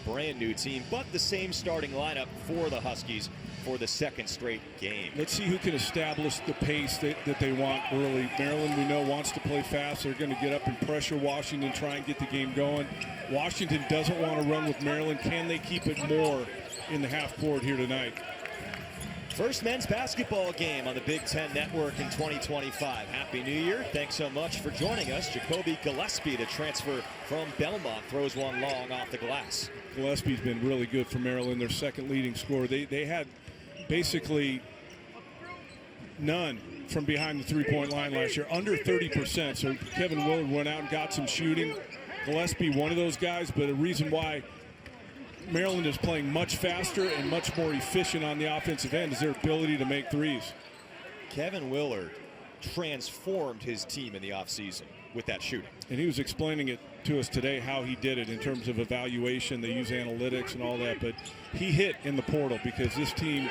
brand new team, but the same starting lineup for the Huskies for the second straight game. Let's see who can establish the pace that they want early. Maryland, we know, wants to play fast. They're going to get up and pressure Washington, try and get the game going. Washington doesn't want to run with Maryland. Can they keep it more in the half court here tonight? First men's basketball game on the Big Ten Network in 2025. Happy New Year. Thanks so much for joining us. Jacoby Gillespie, the transfer from Belmont, throws one long off the glass. Gillespie's been really good for Maryland, their second leading scorer. They had basically none from behind the three-point line last year, under 30%. So Kevin Willard went out and got some shooting. Gillespie, one of those guys, but a reason why Maryland is playing much faster and much more efficient on the offensive end is their ability to make threes. Kevin Willard transformed his team in the offseason with that shooting. And he was explaining it to us today how he did it in terms of evaluation. They use analytics and all that, but he hit in the portal because this team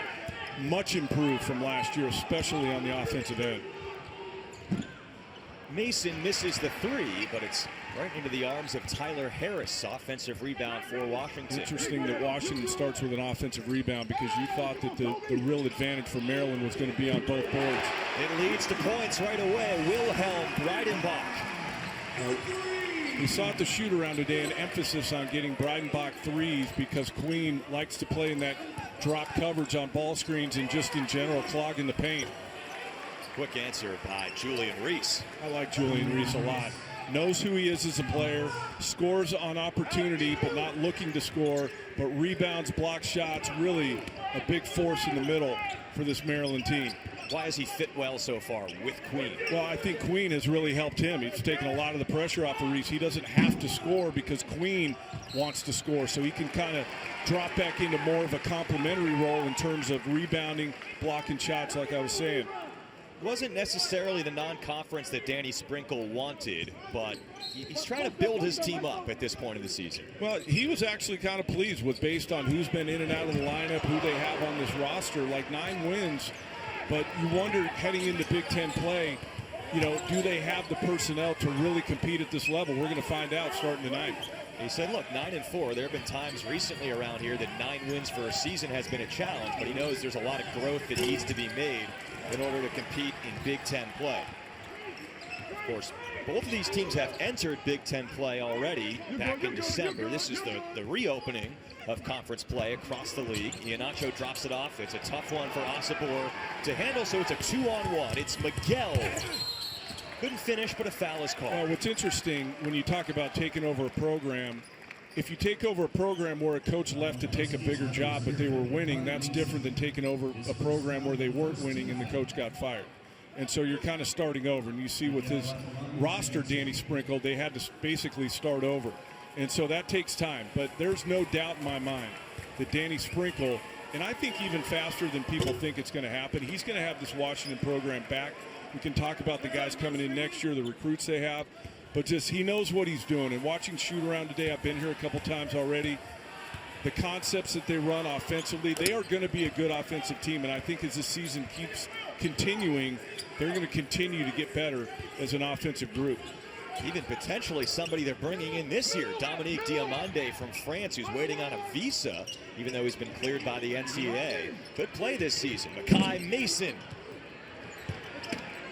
much improved from last year, especially on the offensive end. Mason misses the three, but it's right into the arms of Tyler Harris. Offensive rebound for Washington. Interesting that Washington starts with an offensive rebound because you thought that the real advantage for Maryland was going to be on both boards. It leads to points right away. Wilhelm Breidenbach. We saw at the shoot-around today an emphasis on getting Breidenbach threes because Queen likes to play in that drop coverage on ball screens and just in general clogging the paint. Quick answer by Julian Reese. I like Julian Reese a lot. Knows who he is as a player, scores on opportunity but not looking to score, but rebounds, block shots, really a big force in the middle for this Maryland team. Why has he fit well so far with Queen? Well, I think Queen has really helped him. He's taken a lot of the pressure off of Reese. He doesn't have to score because Queen wants to score, so he can kind of drop back into more of a complementary role in terms of rebounding, blocking shots, like I was saying. Wasn't necessarily the non-conference that Danny Sprinkle wanted, but he's trying to build his team up at this point of the season. Well, he was actually kind of pleased with based on who's been in and out of the lineup, who they have on this roster, like 9 wins. But you wonder, heading into Big Ten play, you know, do they have the personnel to really compete at this level? We're going to find out starting tonight. He said, look, 9-4. There have been times recently around here that 9 wins for a season has been a challenge, but he knows there's a lot of growth that needs to be made in order to compete in Big Ten play. Of course, both of these teams have entered Big Ten play already back in December. This is the reopening of conference play across the league. Iheanacho drops it off. It's a tough one for Osobor to handle, so it's a 2-on-1. It's Miguel. Couldn't finish, but a foul is called. Well, what's interesting when you talk about taking over a program, if you take over a program where a coach left to take a bigger job but they were winning, that's different than taking over a program where they weren't winning and the coach got fired. And so you're kind of starting over. And you see with his roster, Danny Sprinkle, they had to basically start over. And so that takes time. But there's no doubt in my mind that Danny Sprinkle, and I think even faster than people think it's going to happen, he's going to have this Washington program back. We can talk about the guys coming in next year, the recruits they have. But just he knows what he's doing. And watching shoot around today, I've been here a couple times already. The concepts that they run offensively, they are going to be a good offensive team. And I think as the season keeps continuing, they're going to continue to get better as an offensive group. Even potentially somebody they're bringing in this year, Dominique Diamande from France, who's waiting on a visa, even though he's been cleared by the NCAA. Could play this season. Makai Mason.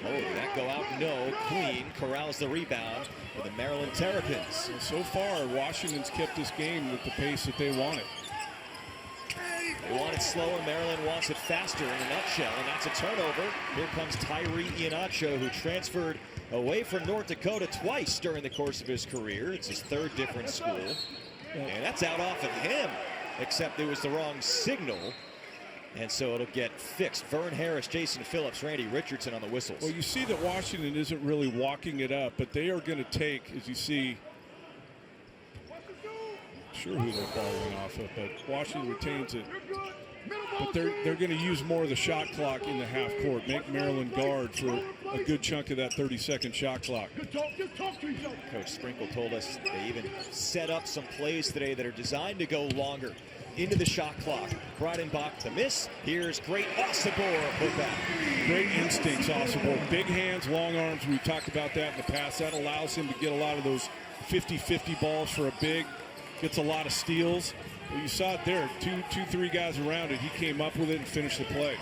Oh, did that go out? No. Queen corrals the rebound for the Maryland Terrapins. So far, Washington's kept this game with the pace that they wanted. They want it slower. Maryland wants it faster in a nutshell, and that's a turnover. Here comes Tyree Iheanacho, who transferred away from North Dakota twice during the course of his career. It's his third different school. And that's out off of him, except it was the wrong signal. And so it'll get fixed. Vern Harris, Jason Phillips, Randy Richardson on the whistles. Well, you see that Washington isn't really walking it up, but they are going to take, as you see, sure who their ball went off of, but Washington retains it. But they're going to use more of the shot clock in the half court, make Maryland guard for a good chunk of that 30-second shot clock. Coach Sprinkle told us they even set up some plays today that are designed to go longer into the shot clock. Breidenbach the miss. Here's great Osobor putback. Great instincts, Osobor. Big hands, long arms. We've talked about that in the past. That allows him to get a lot of those 50-50 balls for a big. Gets a lot of steals. Well, you saw it there. Three guys around it. He came up with it and finished the play.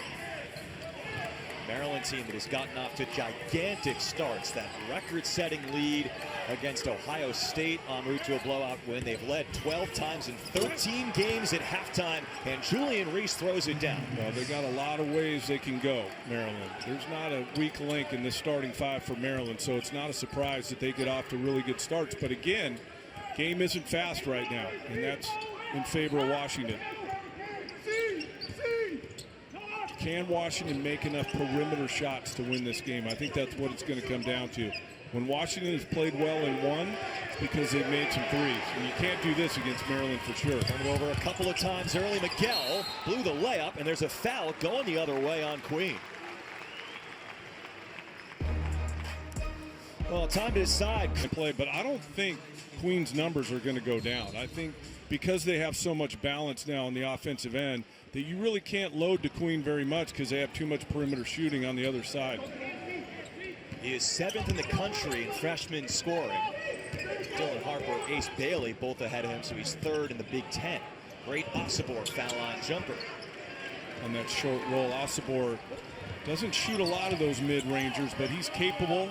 Maryland team that has gotten off to gigantic starts. That record-setting lead against Ohio State en route to a blowout win. They've led 12 times in 13 games at halftime, and Julian Reese throws it down. Well, they got a lot of ways they can go, Maryland. There's not a weak link in this starting five for Maryland, so it's not a surprise that they get off to really good starts. But again, game isn't fast right now, and that's in favor of Washington. Can Washington make enough perimeter shots to win this game? I think that's what it's going to come down to. When Washington has played well and won, it's because they've made some threes. And you can't do this against Maryland for sure. Turned it over a couple of times early. Miguel blew the layup, and there's a foul going the other way on Queen. Well, time to decide. Play, but I don't think Queen's numbers are going to go down. I think because they have so much balance now on the offensive end, that you really can't load to Queen very much because they have too much perimeter shooting on the other side. He is 7th in the country in freshman scoring. Dylan Harper, Ace Bailey, both ahead of him, so he's 3rd in the Big Ten. Great Osobor foul line jumper. On that short roll, Osobor doesn't shoot a lot of those mid-rangers, but he's capable.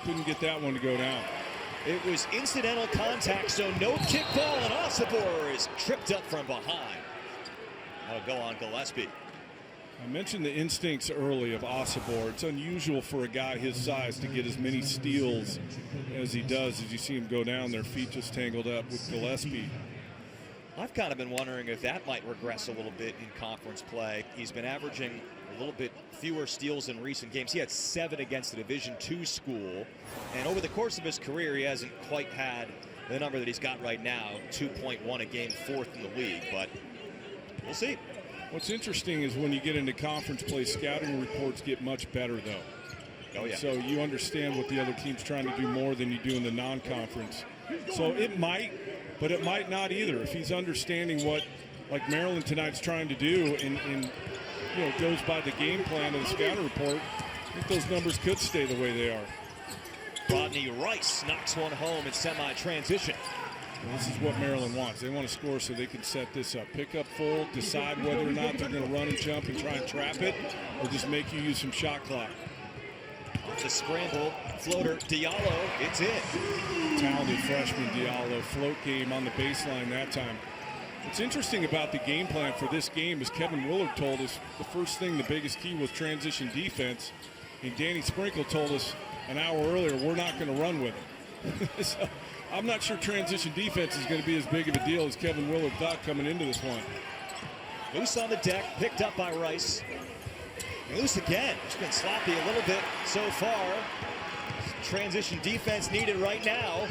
Couldn't get that one to go down. It was incidental contact, so no kick ball, and Osobor is tripped up from behind. That'll go on Gillespie. I mentioned the instincts early of Osobor. It's unusual for a guy his size to get as many steals as he does. As you see him go down, their feet just tangled up with Gillespie. I've kind of been wondering if that might regress a little bit in conference play. He's been averaging a little bit fewer steals in recent games. He had 7 against the Division II school, and over the course of his career, he hasn't quite had the number that he's got right now, 2.1 a game, 4th in the league, but we'll see. What's interesting is when you get into conference play, scouting reports get much better, though. Oh, yeah. So you understand what the other team's trying to do more than you do in the non-conference. So it might, but it might not either. If he's understanding what, like Maryland tonight's trying to do and goes by the game plan of the scouting report, I think those numbers could stay the way they are. Rodney Rice knocks one home in semi-transition. This is what Maryland wants. They want to score so they can set this up. Pick up full, decide whether or not they're going to run and jump and try and trap it, or just make you use some shot clock. The scramble, floater, Diallo, it's in. Talented freshman Diallo, float game on the baseline that time. What's interesting about the game plan for this game is Kevin Willard told us the first thing, the biggest key was transition defense. And Danny Sprinkle told us an hour earlier, we're not going to run with it. So I'm not sure transition defense is going to be as big of a deal as Kevin Willard thought coming into this one. Loose on the deck, picked up by Rice. Loose again. It's been sloppy a little bit so far. Transition defense needed right now.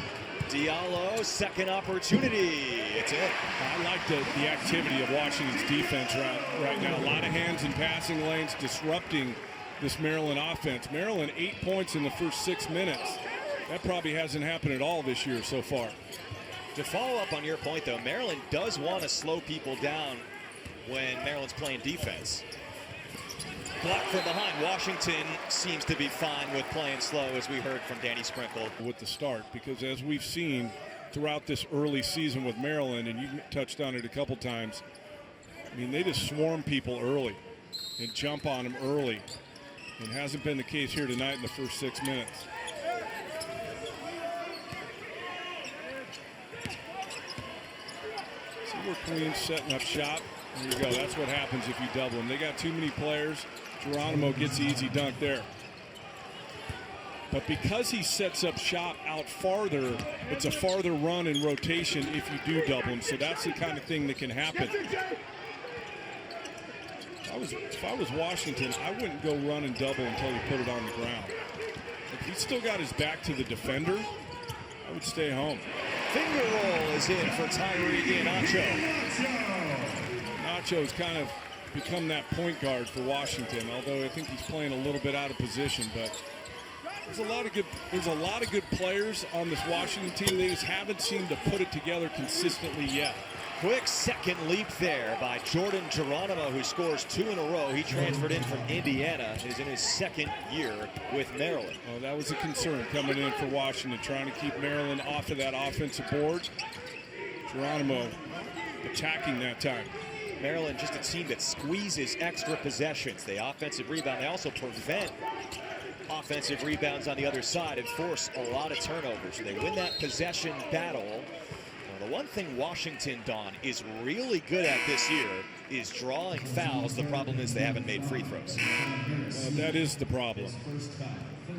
Diallo, second opportunity. It's in. I like the activity of Washington's defense right now. A lot of hands in passing lanes, disrupting this Maryland offense. Maryland 8 points in the first 6 minutes. That probably hasn't happened at all this year so far. To follow up on your point, though, Maryland does want to slow people down when Maryland's playing defense. Blocked from behind. Washington seems to be fine with playing slow, as we heard from Danny Sprinkle. With the start, because as we've seen throughout this early season with Maryland, and you touched on it a couple times, I mean, they just swarm people early and jump on them early. It hasn't been the case here tonight in the first 6 minutes. See where Queen's setting up shop? There you go. That's what happens if you double them. They got too many players. Geronimo gets the easy dunk there. But because he sets up shop out farther, it's a farther run in rotation if you do double him. So that's the kind of thing that can happen. If I was Washington, I wouldn't go run and double until he put it on the ground. If he's still got his back to the defender, I would stay home. Finger roll is in for Tyree Iheanacho. Nacho's kind of become that point guard for Washington, although I think he's playing a little bit out of position. But there's a lot of good players on this Washington team. They just haven't seemed to put it together consistently yet. Quick second leap there by Jordan Geronimo, who scores 2 in a row. He transferred in from Indiana. Is in his 2nd year with Maryland. Oh, that was a concern coming in for Washington, trying to keep Maryland off of that offensive board. Geronimo attacking that time. Maryland just a team that squeezes extra possessions. They offensive rebound. They also prevent offensive rebounds on the other side and force a lot of turnovers. So they win that possession battle. Now, the one thing Washington, Don, is really good at this year is drawing fouls. The problem is they haven't made free throws. That is the problem.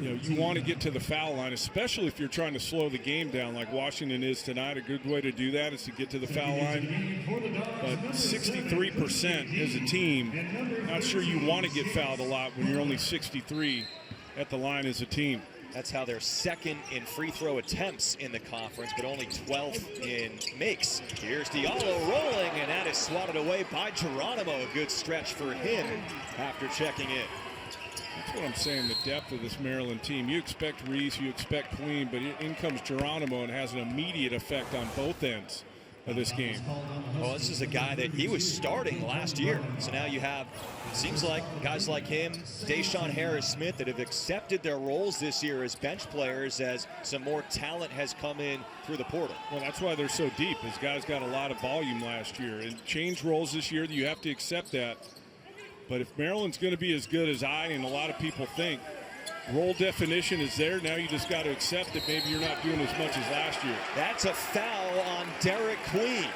You know, you want to get to the foul line, especially if you're trying to slow the game down like Washington is tonight. A good way to do that is to get to the foul line. But 63% as a team, not sure you want to get fouled a lot when you're only 63 at the line as a team. That's how they're second in free throw attempts in the conference, but only 12th in makes. Here's Diallo rolling, and that is swatted away by Geronimo. A good stretch for him after checking in. That's what I'm saying, the depth of this Maryland team. You expect Reese, you expect Queen, but in comes Geronimo and has an immediate effect on both ends of this game. Well, this is a guy that he was starting last year. So now you have, it seems like guys like him, Deshaun Harris-Smith, that have accepted their roles this year as bench players as some more talent has come in through the portal. Well, that's why they're so deep. These guys got a lot of volume last year and changed roles this year. You have to accept that. But if Maryland's going to be as good as I and a lot of people think, role definition is there. Now you just got to accept that maybe you're not doing as much as last year. That's a foul on Derek Queen.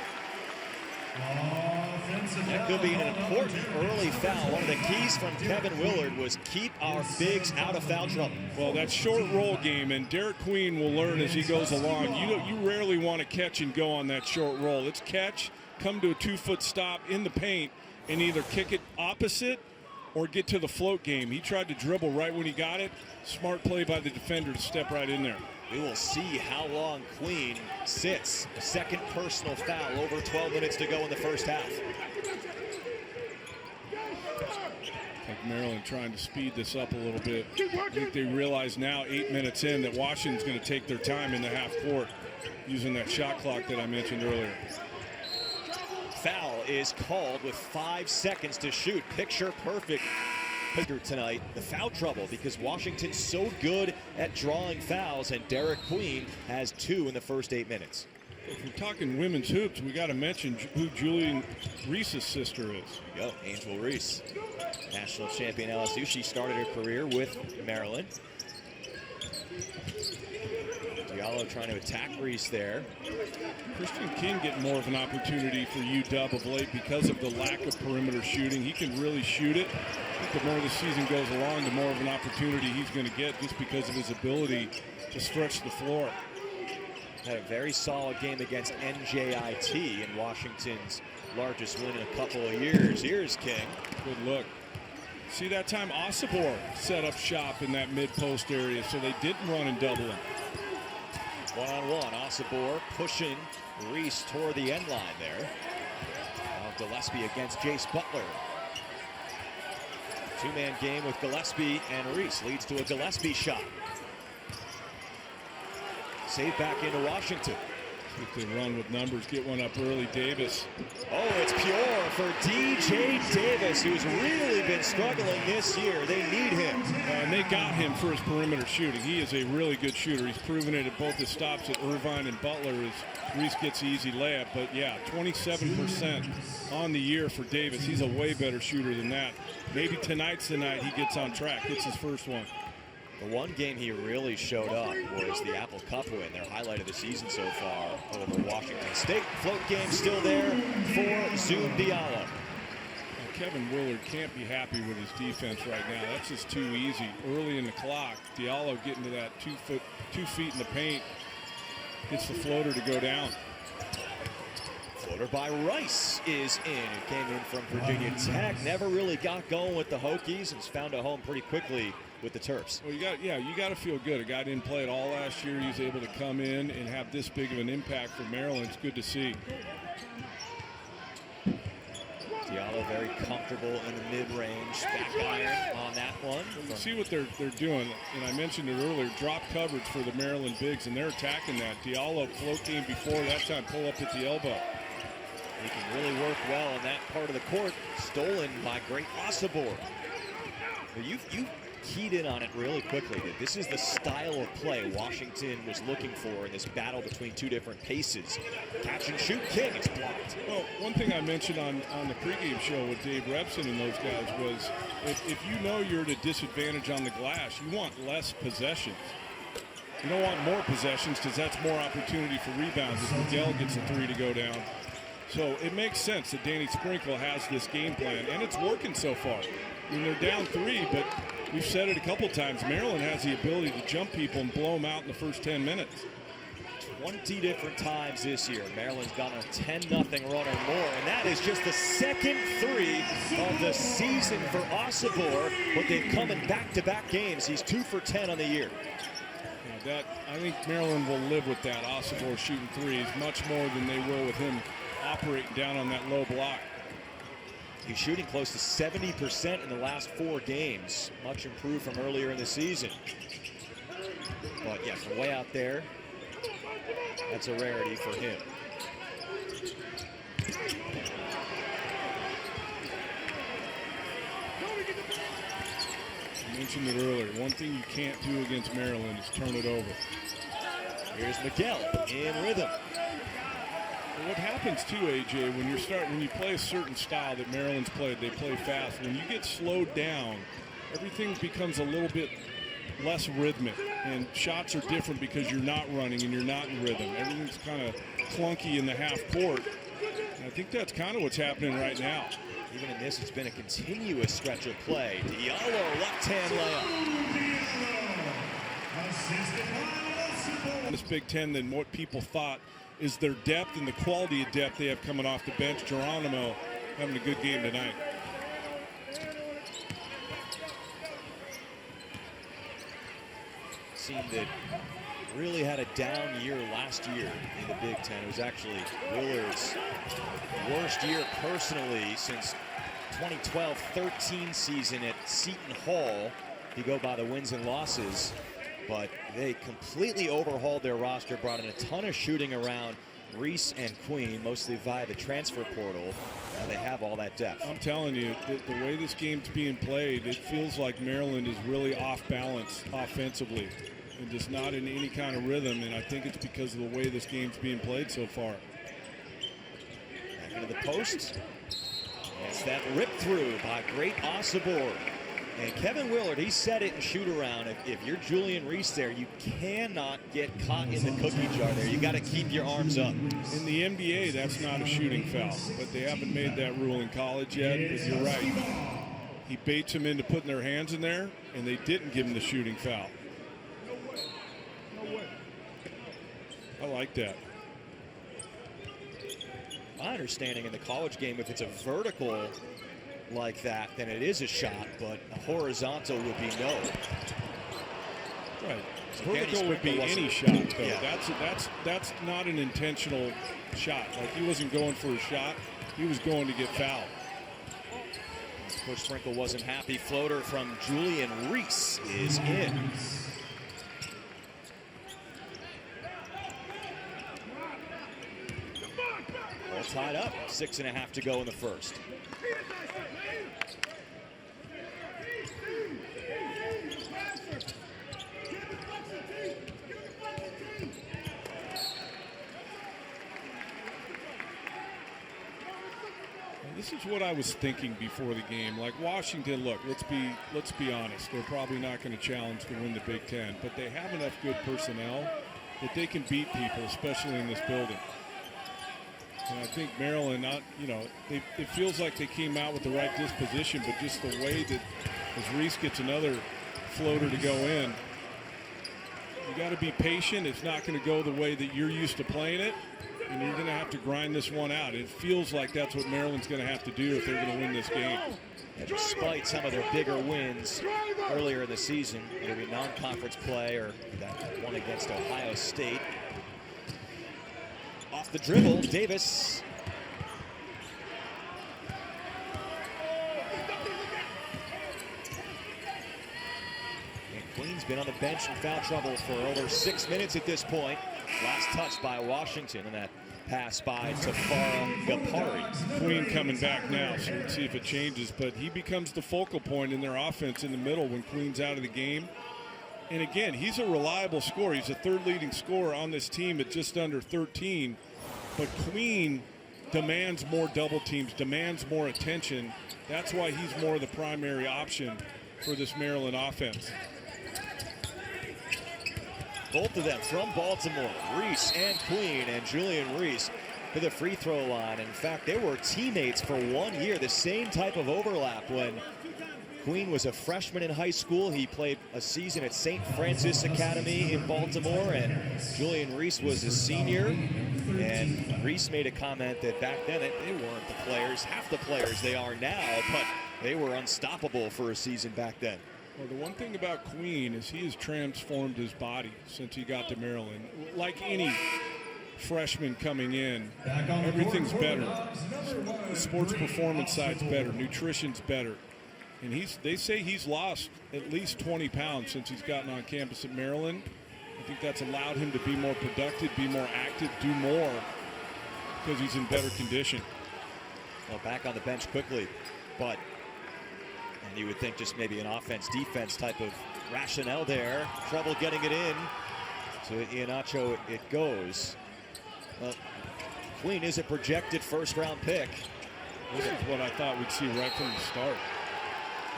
That could be an important early foul. One of the keys from Kevin Willard was keep our bigs out of foul trouble. Well, that short roll game, and Derek Queen will learn as he goes along. You rarely want to catch and go on that short roll. It's catch, come to a 2-foot stop in the paint, and either kick it opposite or get to the float game. He tried to dribble right when he got it. Smart play by the defender to step right in there. We will see how long Queen sits. Second personal foul, over 12 minutes to go in the first half. I think Maryland trying to speed this up a little bit. I think they realize now, 8 minutes in, that Washington's going to take their time in the half court using that shot clock that I mentioned earlier. Foul is called with 5 seconds to shoot. Picture perfect tonight. The foul trouble because Washington's so good at drawing fouls, and Derek Queen has 2 in the first 8 minutes. If we're talking women's hoops, we got to mention who Julian Reese's sister is. There you go, Angel Reese, national champion LSU. She started her career with Maryland. Diallo trying to attack Reese there. Christian King getting more of an opportunity for UW of late because of the lack of perimeter shooting. He can really shoot it. I think the more the season goes along, the more of an opportunity he's going to get just because of his ability to stretch the floor. Had a very solid game against NJIT in Washington's largest win in a couple of years. Here's King. Good look. See, that time Osibor set up shop in that mid-post area, so they didn't run and double him. One-on-one, Osibor pushing Reese toward the end line there. Now Gillespie against Jace Butler. Two-man game with Gillespie and Reese leads to a Gillespie shot. Saved back into Washington. They run with numbers, get one up early. Davis. Oh, it's pure for DJ Davis, who's really been struggling this year. They need him. And they got him for his perimeter shooting. He is a really good shooter. He's proven it at both his stops at Irvine and Butler as Reese gets the easy layup. But yeah, 27% on the year for Davis. He's a way better shooter than that. Maybe tonight's the night he gets on track, hits his first one. The one game he really showed up was the Apple Cup win, their highlight of the season so far over Washington State. Float game still there for Zoom Diallo. Kevin Willard can't be happy with his defense right now. That's just too easy. Early in the clock, Diallo getting to that 2 feet in the paint. Gets the floater to go down. Floater by Rice is in. It came in from Virginia Tech. Never really got going with the Hokies and found a home pretty quickly with the Terps. Well, you got to feel good. A guy didn't play it all last year. He was able to come in and have this big of an impact for Maryland. It's good to see. Diallo very comfortable in the mid-range. Back iron on that one. You see what they're doing, and I mentioned it earlier, drop coverage for the Maryland bigs, and they're attacking that. Diallo float game before, that time pull up at the elbow. He can really work well in that part of the court. Stolen by great Osibor. You keyed in on it really quickly, that this is the style of play Washington was looking for in this battle between two different paces. Catch and shoot King, it's blocked. Well, one thing I mentioned on the pregame show with Dave Repson and those guys was if you know you're at a disadvantage on the glass, you want less possessions. You don't want more possessions because that's more opportunity for rebounds as Miguel gets a three to go down. So it makes sense that Danny Sprinkle has this game plan, and it's working so far. I mean, they're down 3, but we've said it a couple times. Maryland has the ability to jump people and blow them out in the first 10 minutes. 20 different times this year, Maryland's gone a 10-0 run or more, and that is just the second 3 of the season for Osobor, but they've come in back-to-back games. He's 2 for 10 on the year. I think Maryland will live with that. Osobor shooting threes much more than they will with him operating down on that low block. He's shooting close to 70% in the last 4 games, much improved from earlier in the season. But yeah, from way out there, that's a rarity for him. I mentioned it earlier. One thing you can't do against Maryland is turn it over. Here's Miguel in rhythm. Well, what happens too, AJ, when you play a certain style that Maryland's played, they play fast. When you get slowed down, everything becomes a little bit less rhythmic, and shots are different because you're not running and you're not in rhythm. Everything's kind of clunky in the half court. And I think that's kind of what's happening right now. Even in this, it's been a continuous stretch of play. Diallo, left-hand layup. This Big Ten than what people thought is their depth and the quality of depth they have coming off the bench. Geronimo having a good game tonight. Team that really had a down year last year in the Big Ten. It was actually Willard's worst year personally since 2012-13 season at Seton Hall. You go by the wins and losses, but they completely overhauled their roster, brought in a ton of shooting around Reese and Queen, mostly via the transfer portal. Now they have all that depth. I'm telling you, the way this game's being played, it feels like Maryland is really off balance offensively and just not in any kind of rhythm, and I think it's because of the way this game's being played so far. Back into the post. It's that rip through by great Osobor. And Kevin Willard, he said it in shoot around. If you're Julian Reese there, you cannot get caught in the cookie jar there. You got to keep your arms up. In the NBA, that's not a shooting foul, but they haven't made that rule in college yet. But you're right. He baits them into putting their hands in there, and they didn't give him the shooting foul. I like that. My understanding in the college game, if it's a vertical like that, then it is a shot, but a horizontal would be no. Right. So Vertical would be any shot, though. Yeah. That's not an intentional shot. Like, he wasn't going for a shot. He was going to get fouled. Coach Sprinkle wasn't happy. Floater from Julian Reese is in. All tied up. 6.5 to go in the first. This is what I was thinking before the game. Like, Washington, look, let's be honest. They're probably not going to challenge to win the Big Ten, but they have enough good personnel that they can beat people, especially in this building. And I think Maryland, it feels like they came out with the right disposition, but just the way that as Reese gets another floater to go in, you got to be patient. It's not going to go the way that you're used to playing it, and you're going to have to grind this one out. It feels like that's what Maryland's going to have to do if they're going to win this game. And despite some of their bigger wins earlier in the season, either in non-conference play or that one against Ohio State. Off the dribble, Davis. And Queen's been on the bench in foul trouble for over 6 minutes at this point. Last touch by Washington, and that pass by Tafara Gapari. Queen coming back now, so let's see if it changes. But he becomes the focal point in their offense in the middle when Queen's out of the game. And again, he's a reliable scorer. He's a third leading scorer on this team at just under 13. But Queen demands more double teams, demands more attention. That's why he's more the primary option for this Maryland offense. Both of them from Baltimore, Reese and Queen, and Julian Reese to the free throw line. In fact, they were teammates for 1 year, the same type of overlap. When Queen was a freshman in high school, he played a season at St. Francis Academy in Baltimore, and Julian Reese was a senior. And Reese made a comment that back then they weren't the players, half the players they are now, but they were unstoppable for a season back then. Well, the one thing about Queen is he has transformed his body since he got to Maryland. Like any freshman coming in, everything's better. The sports performance side's better, nutrition's better. And they say he's lost at least 20 pounds since he's gotten on campus at Maryland. I think that's allowed him to be more productive, be more active, do more because he's in better condition. Well, back on the bench quickly, but and you would think just maybe an offense-defense type of rationale there. Trouble getting it in. To Iheanacho it goes. Queen is a projected first-round pick. This is what I thought we'd see right from the start.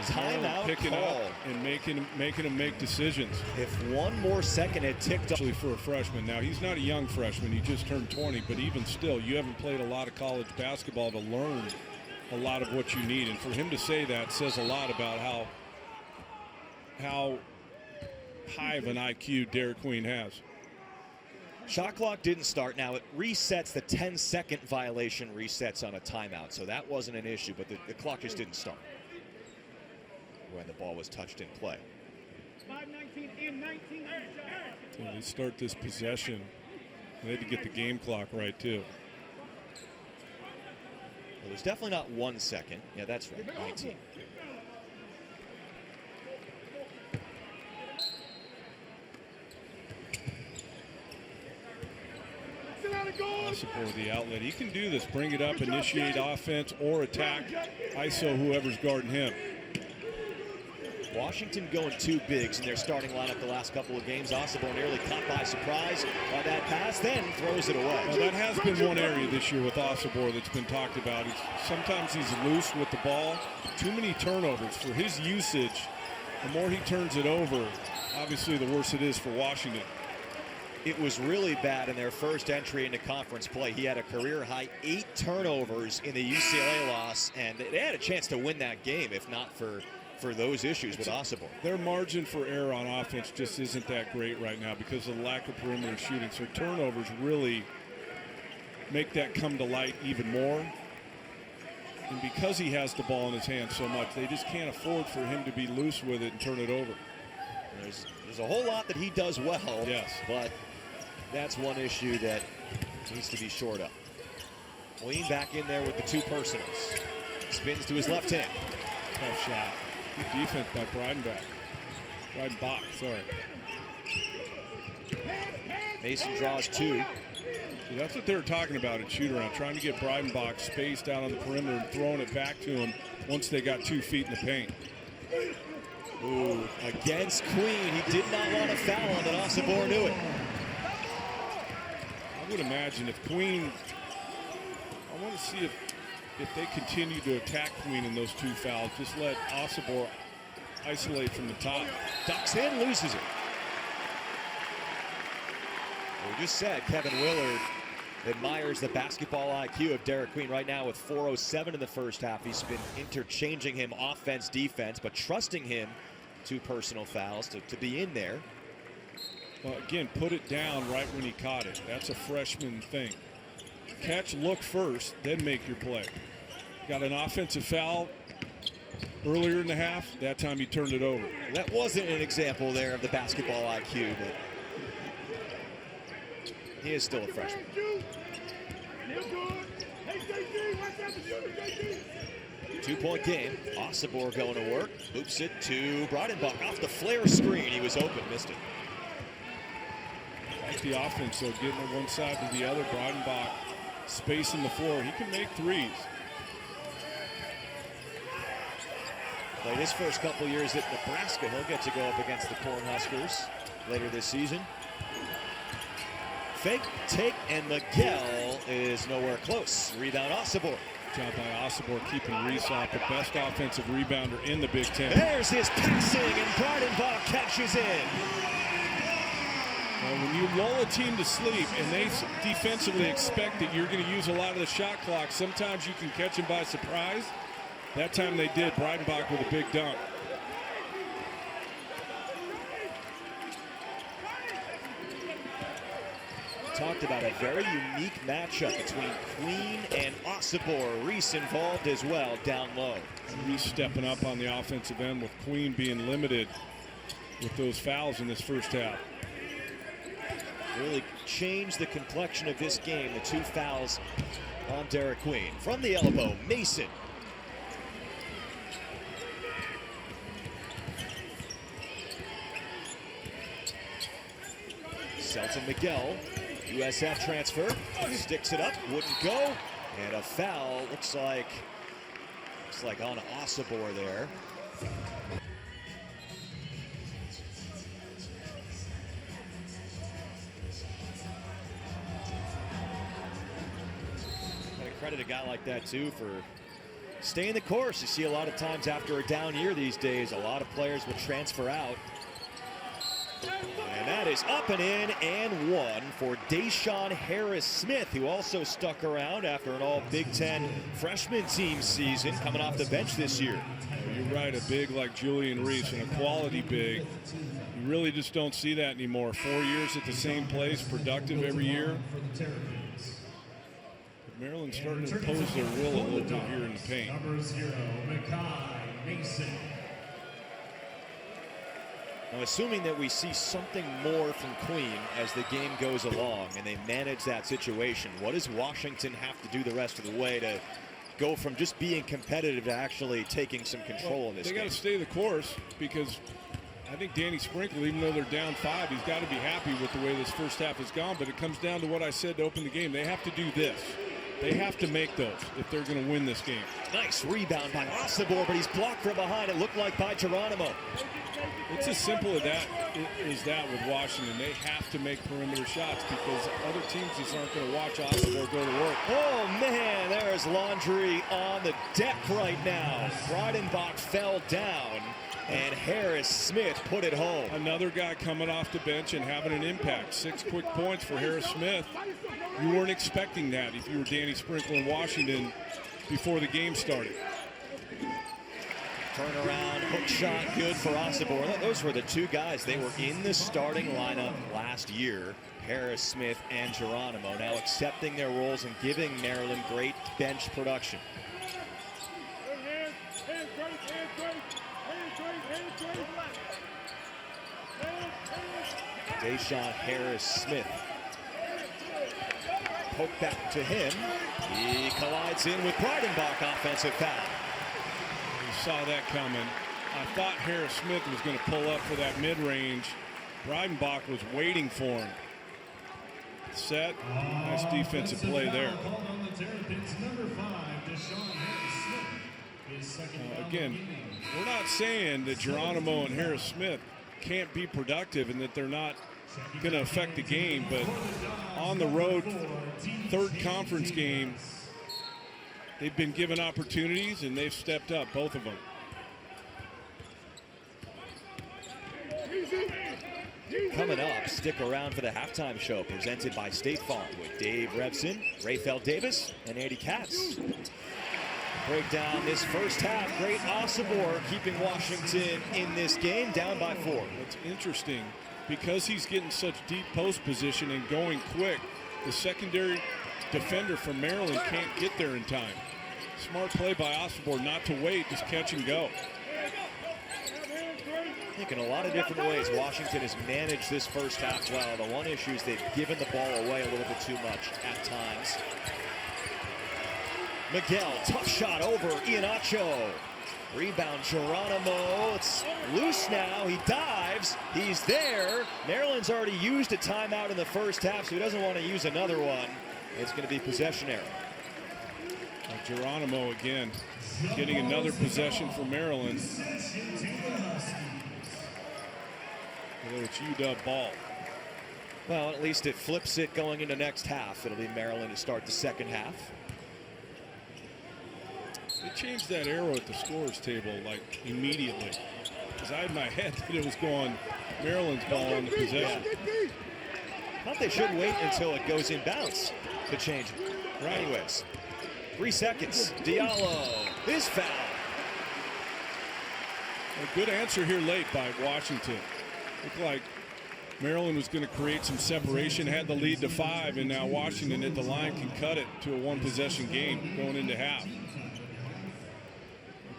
Timeout picking call. up and making him make decisions. If one more second had ticked up. Especially for a freshman. Now, he's not a young freshman. He just turned 20. But even still, you haven't played a lot of college basketball to learn a lot of what you need. And for him to say that says a lot about how high of an IQ Derek Queen has. Shot clock didn't start. Now it resets. The 10-second violation resets on a timeout. So that wasn't an issue, but the clock just didn't start when the ball was touched in play. 5:19 and 19. So they start this possession. They had to get the game clock right, too. Well, there's definitely not 1 second. Yeah, that's right, 19. Support the outlet. He can do this. Bring it up, initiate offense, or attack ISO whoever's guarding him. Washington going two bigs in their starting lineup the last couple of games. Osobor nearly caught by surprise by that pass, then throws it away. Well, that has been one area this year with Osobor that's been talked about. Sometimes he's loose with the ball. Too many turnovers. For his usage, the more he turns it over, obviously the worse it is for Washington. It was really bad in their first entry into conference play. He had a career-high 8 turnovers in the UCLA loss, and they had a chance to win that game if not for those issues with Osobor. Their margin for error on offense just isn't that great right now because of the lack of perimeter shooting. So turnovers really make that come to light even more. And because he has the ball in his hands so much, they just can't afford for him to be loose with it and turn it over. There's a whole lot that he does well, yes, but that's one issue that needs to be shored up. Queen back in there with the two personals. Spins to his left hand. Tough shot. Good defense by Breidenbach, sorry. Mason draws 2. See, that's what they were talking about at shoot-around, trying to get Breidenbach spaced out on the perimeter and throwing it back to him once they got 2 feet in the paint. Ooh, against Queen. He did not want to foul him, but Osobor knew it. I would imagine if Queen, I want to see if they continue to attack Queen in those 2 fouls, just let Osobor isolate from the top. Ducks in, loses it. We just said Kevin Willard admires the basketball IQ of Derek Queen right now with 4:07 in the first half. He's been interchanging him offense, defense, but trusting him 2 personal fouls to be in there. Well, again, put it down right when he caught it. That's a freshman thing. Catch, look first, then make your play. Got an offensive foul earlier in the half. That time he turned it over. That wasn't an example there of the basketball IQ, but he is still a freshman. 2-point game. Osobor going to work. Hoops it to Breidenbach. Off the flare screen. He was open. Missed it. Like the offense, so getting on one side to the other. Breidenbach space in the floor. He can make threes. Played his first couple years at Nebraska. He'll get to go up against the Cornhuskers later this season. Fake, take, and Miguel is nowhere close. Rebound, Osobor. Job by Osobor keeping Reese off, the best offensive rebounder in the Big Ten. There's his passing, and Breidenbach catches in. Well, when you lull a team to sleep and they defensively expect that you're going to use a lot of the shot clock, sometimes you can catch them by surprise. That time they did. Breidenbach with a big dunk. Talked about a very unique matchup between Queen and Osobor. Reese involved as well down low. Reese stepping up on the offensive end with Queen being limited with those fouls in this first half. Really changed the complexion of this game. The 2 fouls on Derek Queen. From the elbow, Mason. Selton Miguel, USF transfer, sticks it up, wouldn't go, and a foul. Looks like on Osobor there. Gotta credit a guy like that too for staying the course. You see a lot of times after a down year these days, a lot of players will transfer out. And that is up and in and one for Deshaun Harris-Smith, who also stuck around after an all Big Ten freshman team season, coming off the bench this year. You're right, a big like Julian Reese and a quality big. You really just don't see that anymore. 4 years at the same place, productive every year. But Maryland's starting to impose their will a little bit here in the paint. Number 0, Makai Mason. Now, assuming that we see something more from Queen as the game goes along and they manage that situation, what does Washington have to do the rest of the way to go from just being competitive to actually taking some control in this game? They got to stay the course, because I think Danny Sprinkle, even though they're down 5, he's got to be happy with the way this first half has gone. But it comes down to what I said to open the game. They have to do this. They have to make those if they're going to win this game. Nice rebound by Osobor, but he's blocked from behind. It looked like by Geronimo. It's as simple as that with Washington. They have to make perimeter shots because other teams just aren't going to watch Osobor go to work. Oh, man, there's laundry on the deck right now. Breidenbach fell down, and Harris-Smith put it home. Another guy coming off the bench and having an impact. 6 quick points for Harris-Smith. You weren't expecting that if you were Danny Sprinkle in Washington before the game started. Turnaround, hook shot, good for Osobor. Those were the 2 guys. They were in the starting lineup last year, Harris-Smith and Geronimo, now accepting their roles and giving Maryland great bench production. Deshaun Harris-Smith. Poke back to him. He collides in with Breidenbach, offensive foul. Saw that coming. I thought Harris-Smith was going to pull up for that mid-range. Breidenbach was waiting for him. Set. Nice defensive play there. Again, we're not saying that Geronimo and Harris-Smith can't be productive and that they're not going to affect the game, but on the road, 3rd conference game, they've been given opportunities, and they've stepped up, both of them. Coming up, stick around for the halftime show presented by State Farm with Dave Revson, Rayfeld Davis, and Andy Katz. Break down this first half. Great Osobor keeping Washington in this game, down by 4. It's interesting because he's getting such deep post position and going quick. The secondary defender from Maryland can't get there in time. Smart play by Osobor not to wait, just catch and go. I think in a lot of different ways, Washington has managed this first half well. The one issue is they've given the ball away a little bit too much at times. Miguel, tough shot over Iheanacho. Rebound, Geronimo. It's loose now. He dives. He's there. Maryland's already used a timeout in the first half, so he doesn't want to use another one. It's going to be possession error. Geronimo again getting another possession for Maryland. Although it's UW ball. Well, at least it flips it going into next half. It'll be Maryland to start the second half. They changed that arrow at the scores table like immediately. Because I had in my head that it was going Maryland's ball on the possession. Thought they should wait until it goes inbounds to change it. Right. Anyways, 3 seconds. Diallo is fouled. A good answer here late by Washington. Looked like Maryland was going to create some separation, had the lead to 5, and now Washington at the line can cut it to a one-possession game going into half.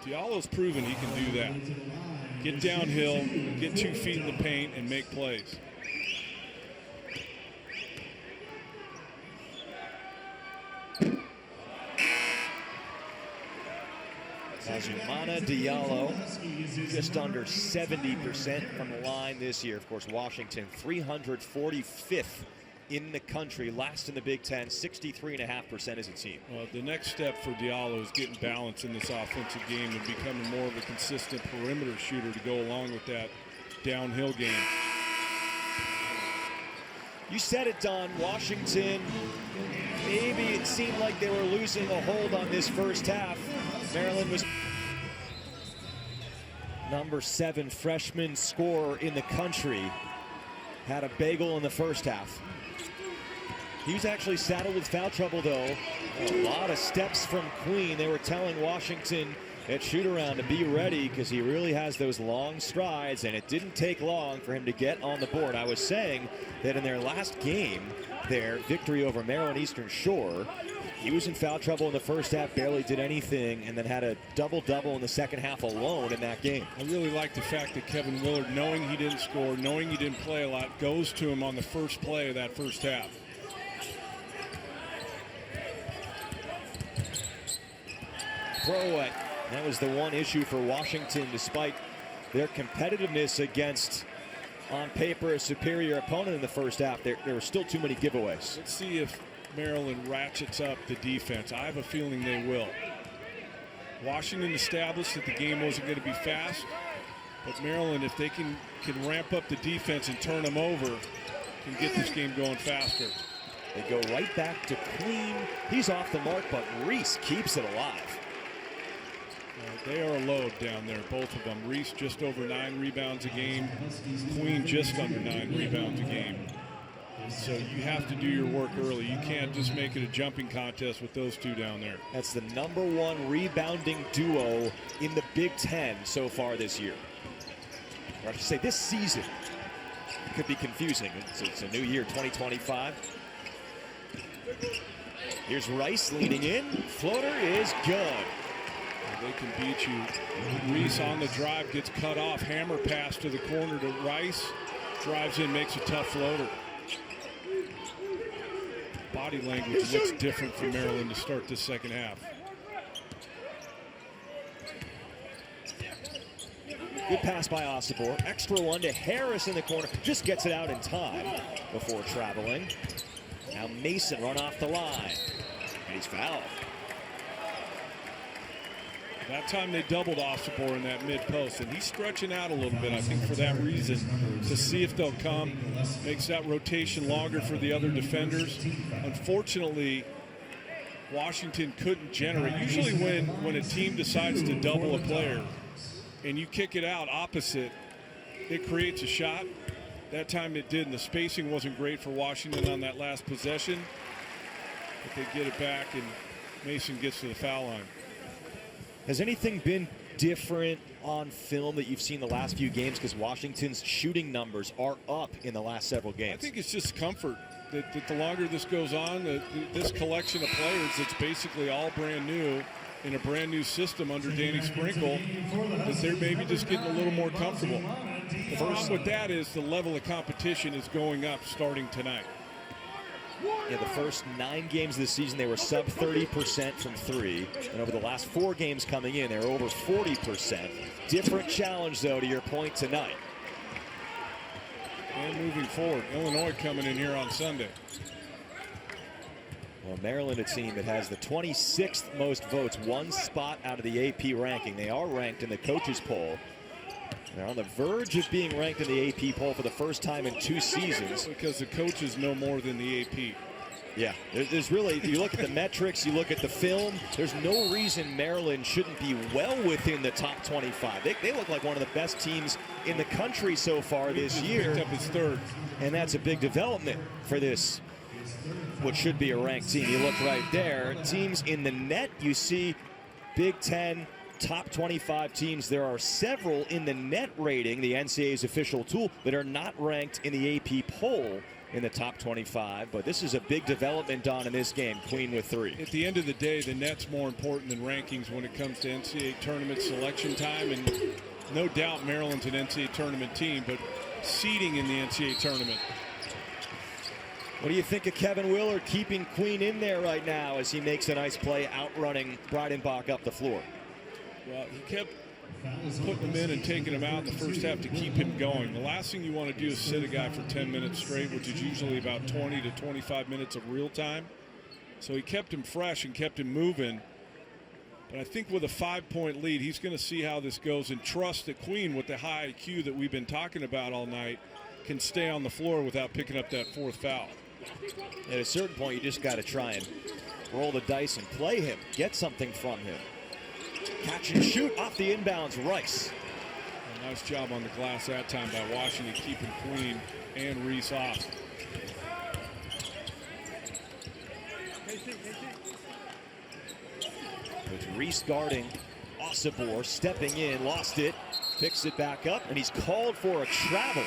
Diallo's proven he can do that. Get downhill, get 2 feet in the paint, and make plays. Azumana Diallo just under 70% from the line this year. Of course, Washington 345th in the country, last in the Big Ten, 63.5% as a team. Well, the next step for Diallo is getting balance in this offensive game and becoming more of a consistent perimeter shooter to go along with that downhill game. You said it, Don. Washington, maybe it seemed like they were losing a hold on this first half. Maryland was number 7 freshman scorer in the country. Had a bagel in the first half. He was actually saddled with foul trouble, though. A lot of steps from Queen. They were telling Washington at shoot-around to be ready because he really has those long strides, and it didn't take long for him to get on the board. I was saying that in their last game, their victory over Maryland Eastern Shore, he was in foul trouble in the first half, barely did anything, and then had a double-double in the second half alone in that game. I really like the fact that Kevin Willard, knowing he didn't score, knowing he didn't play a lot, goes to him on the first play of that first half. Throw-away. That was the one issue for Washington, despite their competitiveness against, on paper, a superior opponent in the first half. There were still too many giveaways. Let's see if Maryland ratchets up the defense. I have a feeling they will. Washington established that the game wasn't going to be fast, but Maryland, if they can ramp up the defense and turn them over, can get this game going faster. They go right back to Queen. He's off the mark, but Reese keeps it alive. They are a load down there, both of them. Reese just over 9 rebounds a game. Queen just under 9 rebounds a game. So you have to do your work early. You can't just make it a jumping contest with those two down there. That's the #1 rebounding duo in the Big Ten so far this year. Or I should say this season. It could be confusing. It's a new year, 2025. Here's Rice leaning in. Floater is good. They can beat you. Reese on the drive gets cut off. Hammer pass to the corner to Rice. Drives in, makes a tough floater. Body language looks different for Maryland to start this second half. Good pass by Osibor. Extra one to Harris in the corner. Just gets it out in time before traveling. Now Mason run off the line. And he's fouled. That time they doubled Osibor in that mid-post, and he's stretching out a little bit, I think, for that reason, to see if they'll come. Makes that rotation longer for the other defenders. Unfortunately, Washington couldn't generate. Usually when a team decides to double a player and you kick it out opposite, it creates a shot. That time it did, and the spacing wasn't great for Washington on that last possession. But they get it back, and Mason gets to the foul line. Has anything been different on film that you've seen the last few games? Because Washington's shooting numbers are up in the last several games. I think it's just comfort that the longer this goes on, this collection of players that's basically all brand new in a brand new system under Danny Sprinkle, that they're maybe just getting a little more comfortable. The problem with that is the level of competition is going up starting tonight. Yeah, the first 9 games of the season, they were sub 30% from 3. And over the last 4 games coming in, they're over 40%. Different challenge, though, to your point tonight. And moving forward, Illinois coming in here on Sunday. Well, Maryland, a team that has the 26th most votes, one spot out of the AP ranking. They are ranked in the coaches poll. They're on the verge of being ranked in the AP poll for the first time in 2 seasons. Because the coaches know more than the AP. Yeah, there's really, you look at the metrics, you look at the film, there's no reason Maryland shouldn't be well within the top 25. They look like one of the best teams in the country so far this year. Picked up his third. And that's a big development for this, what should be a ranked team. You look right there, teams in the net, you see Big Ten top 25 teams. There are several in the net rating, the NCAA's official tool, that are not ranked in the AP poll in the top 25, but this is a big development, Don, in this game. Queen with 3. At the end of the day, the net's more important than rankings when it comes to NCAA tournament selection time, and no doubt Maryland's an NCAA tournament team, but seeding in the NCAA tournament. What do you think of Kevin Willard keeping Queen in there right now as he makes a nice play outrunning Breidenbach up the floor? Well, he kept putting him in and taking him out in the first half to keep him going. The last thing you want to do is sit a guy for 10 minutes straight, which is usually about 20 to 25 minutes of real time. So he kept him fresh and kept him moving. But I think with a 5-point lead, he's going to see how this goes and trust that Queen, with the high IQ that we've been talking about all night, can stay on the floor without picking up that 4th foul. At a certain point, you just got to try and roll the dice and play him, get something from him. Catch and shoot off the inbounds, Rice. A nice job on the glass that time by Washington, keeping Queen and Reese off. With Reese guarding Osobor, stepping in, lost it, picks it back up, and he's called for a travel.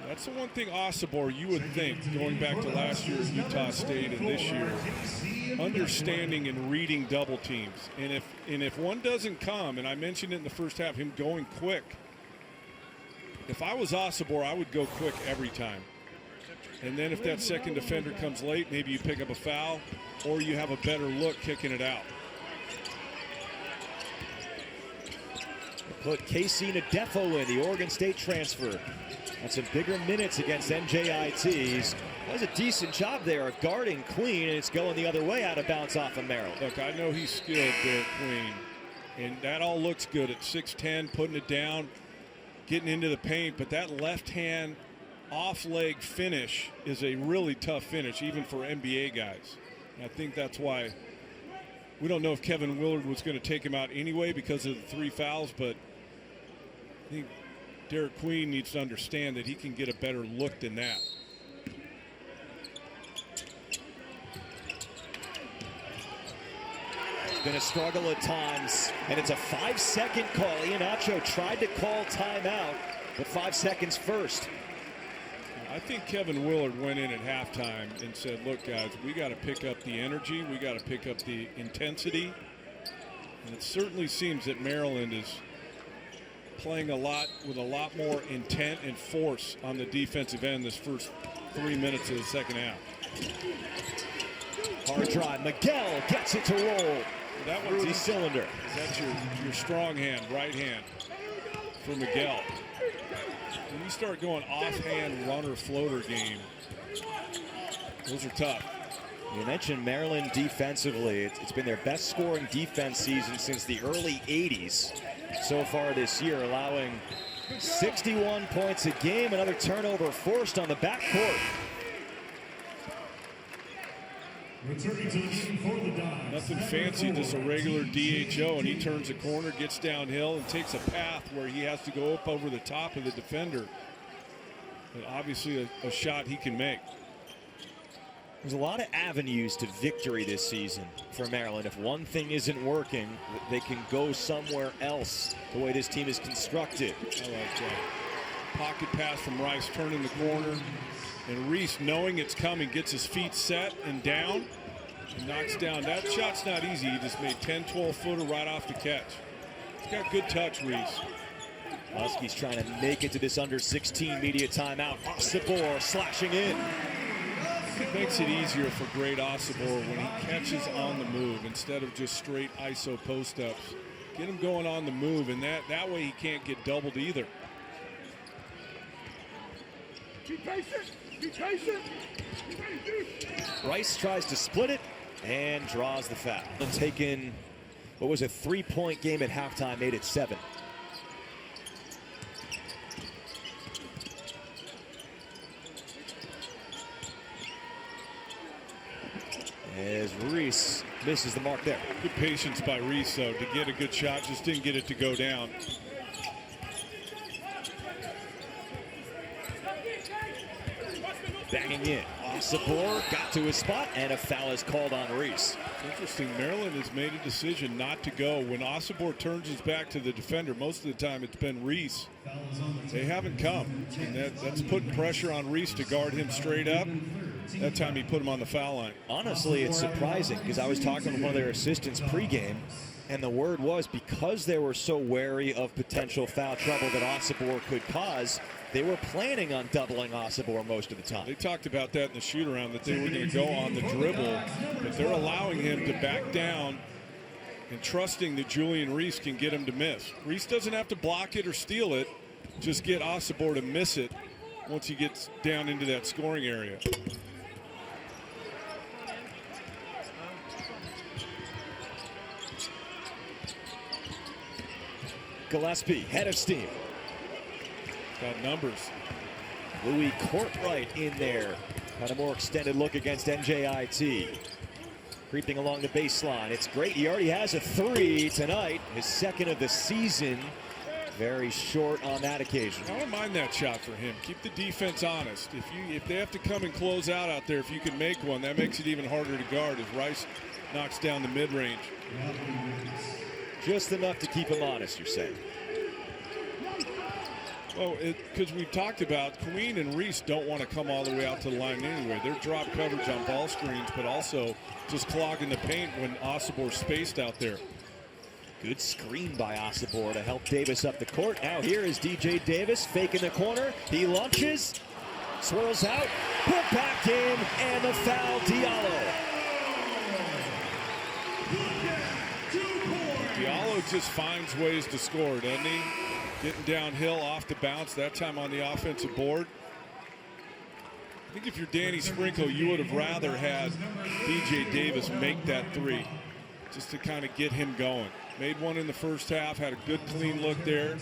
That's the one thing Osobor, you would think, going back to last year at Utah State and this year, understanding and reading double teams. And if one doesn't come, and I mentioned it in the first half, him going quick. If I was Osobor, I would go quick every time. And then if that second defender comes late, maybe you pick up a foul, or you have a better look kicking it out. Put Casey Nadefo in, the Oregon State transfer. And some bigger minutes against NJIT. Does a decent job there of guarding Queen, and it's going the other way out of bounds off of Maryland. Look, I know he's skilled there, Queen, and that all looks good at 6'10", putting it down, getting into the paint, but that left-hand off-leg finish is a really tough finish, even for NBA guys. And I think that's why we don't know if Kevin Willard was going to take him out anyway because of the 3 fouls, but I think Derek Queen needs to understand that he can get a better look than that. It's been a struggle at times, and it's a 5-second call. Iheanacho tried to call timeout, but 5 seconds first. I think Kevin Willard went in at halftime and said, look, guys, we got to pick up the energy. We got to pick up the intensity. And it certainly seems that Maryland is playing a lot with a lot more intent and force on the defensive end this first 3 minutes of the second half. Hard drive. Miguel gets it to roll. That one's the cylinder. That's your strong hand, right hand for Miguel. When you start going offhand runner floater game, those are tough. You mentioned Maryland defensively. It's been their best scoring defense season since the early 80s so far this year, allowing 61 points a game. Another turnover forced on the backcourt. Nothing fancy, just a regular DHO, and he turns a corner, gets downhill, and takes a path where he has to go up over the top of the defender. But obviously a shot he can make. There's a lot of avenues to victory this season for Maryland. If one thing isn't working, they can go somewhere else the way this team is constructed. I like that. Pocket pass from Rice, turning the corner. And Reese, knowing it's coming, gets his feet set and down and knocks down. That shot's not easy. He just made 10, 12-footer right off the catch. He's got good touch, Reese. Huskies trying to make it to this under 16 media timeout. Osobor slashing in. It makes it easier for great Osobor when he catches on the move instead of just straight ISO post-ups. Get him going on the move, and that way he can't get doubled either. Be patient. Be patient. Rice tries to split it and draws the foul. Taken, what was a 3-point game at halftime, made it 7. As Reese misses the mark there. Good patience by Reese, though, to get a good shot. Just didn't get it to go down. Banging in. Sabor got to his spot, and a foul is called on Reese. Interesting, Maryland has made a decision not to go. When Osibor turns his back to the defender, most of the time it's been Reese. They haven't come, and that's putting pressure on Reese to guard him straight up. That time he put him on the foul line. Honestly, it's surprising because I was talking with one of their assistants pregame, and the word was because they were so wary of potential foul trouble that Osibor could cause, they were planning on doubling Osibor most of the time. They talked about that in the shoot-around, that they were going to go on the dribble, but they're allowing him to back down and trusting that Julian Reese can get him to miss. Reese doesn't have to block it or steal it, just get Osibor to miss it once he gets down into that scoring area. Gillespie, head of steam. Got numbers. Louis Courtright in there. Got a more extended look against NJIT. Creeping along the baseline. It's great. He already has a 3 tonight. His 2nd of the season. Very short on that occasion. I don't mind that shot for him. Keep the defense honest. If they have to come and close out there, if you can make one, that makes it even harder to guard as Rice knocks down the mid-range. Just enough to keep him honest, you're saying? Well, because we talked about Queen and Reese don't want to come all the way out to the line anyway. They're drop coverage on ball screens, but also just clogging the paint when Osibor's spaced out there. Good screen by Osibor to help Davis up the court. Now here is DJ Davis faking the corner. He launches, swirls out, put back in, and the foul, Diallo. Diallo just finds ways to score, doesn't he? Getting downhill off the bounce, that time on the offensive board. I think if you're Danny Sprinkle, you would have rather had DJ Davis make that 3 just to kind of get him going. Made one in the first half, had a good clean look there.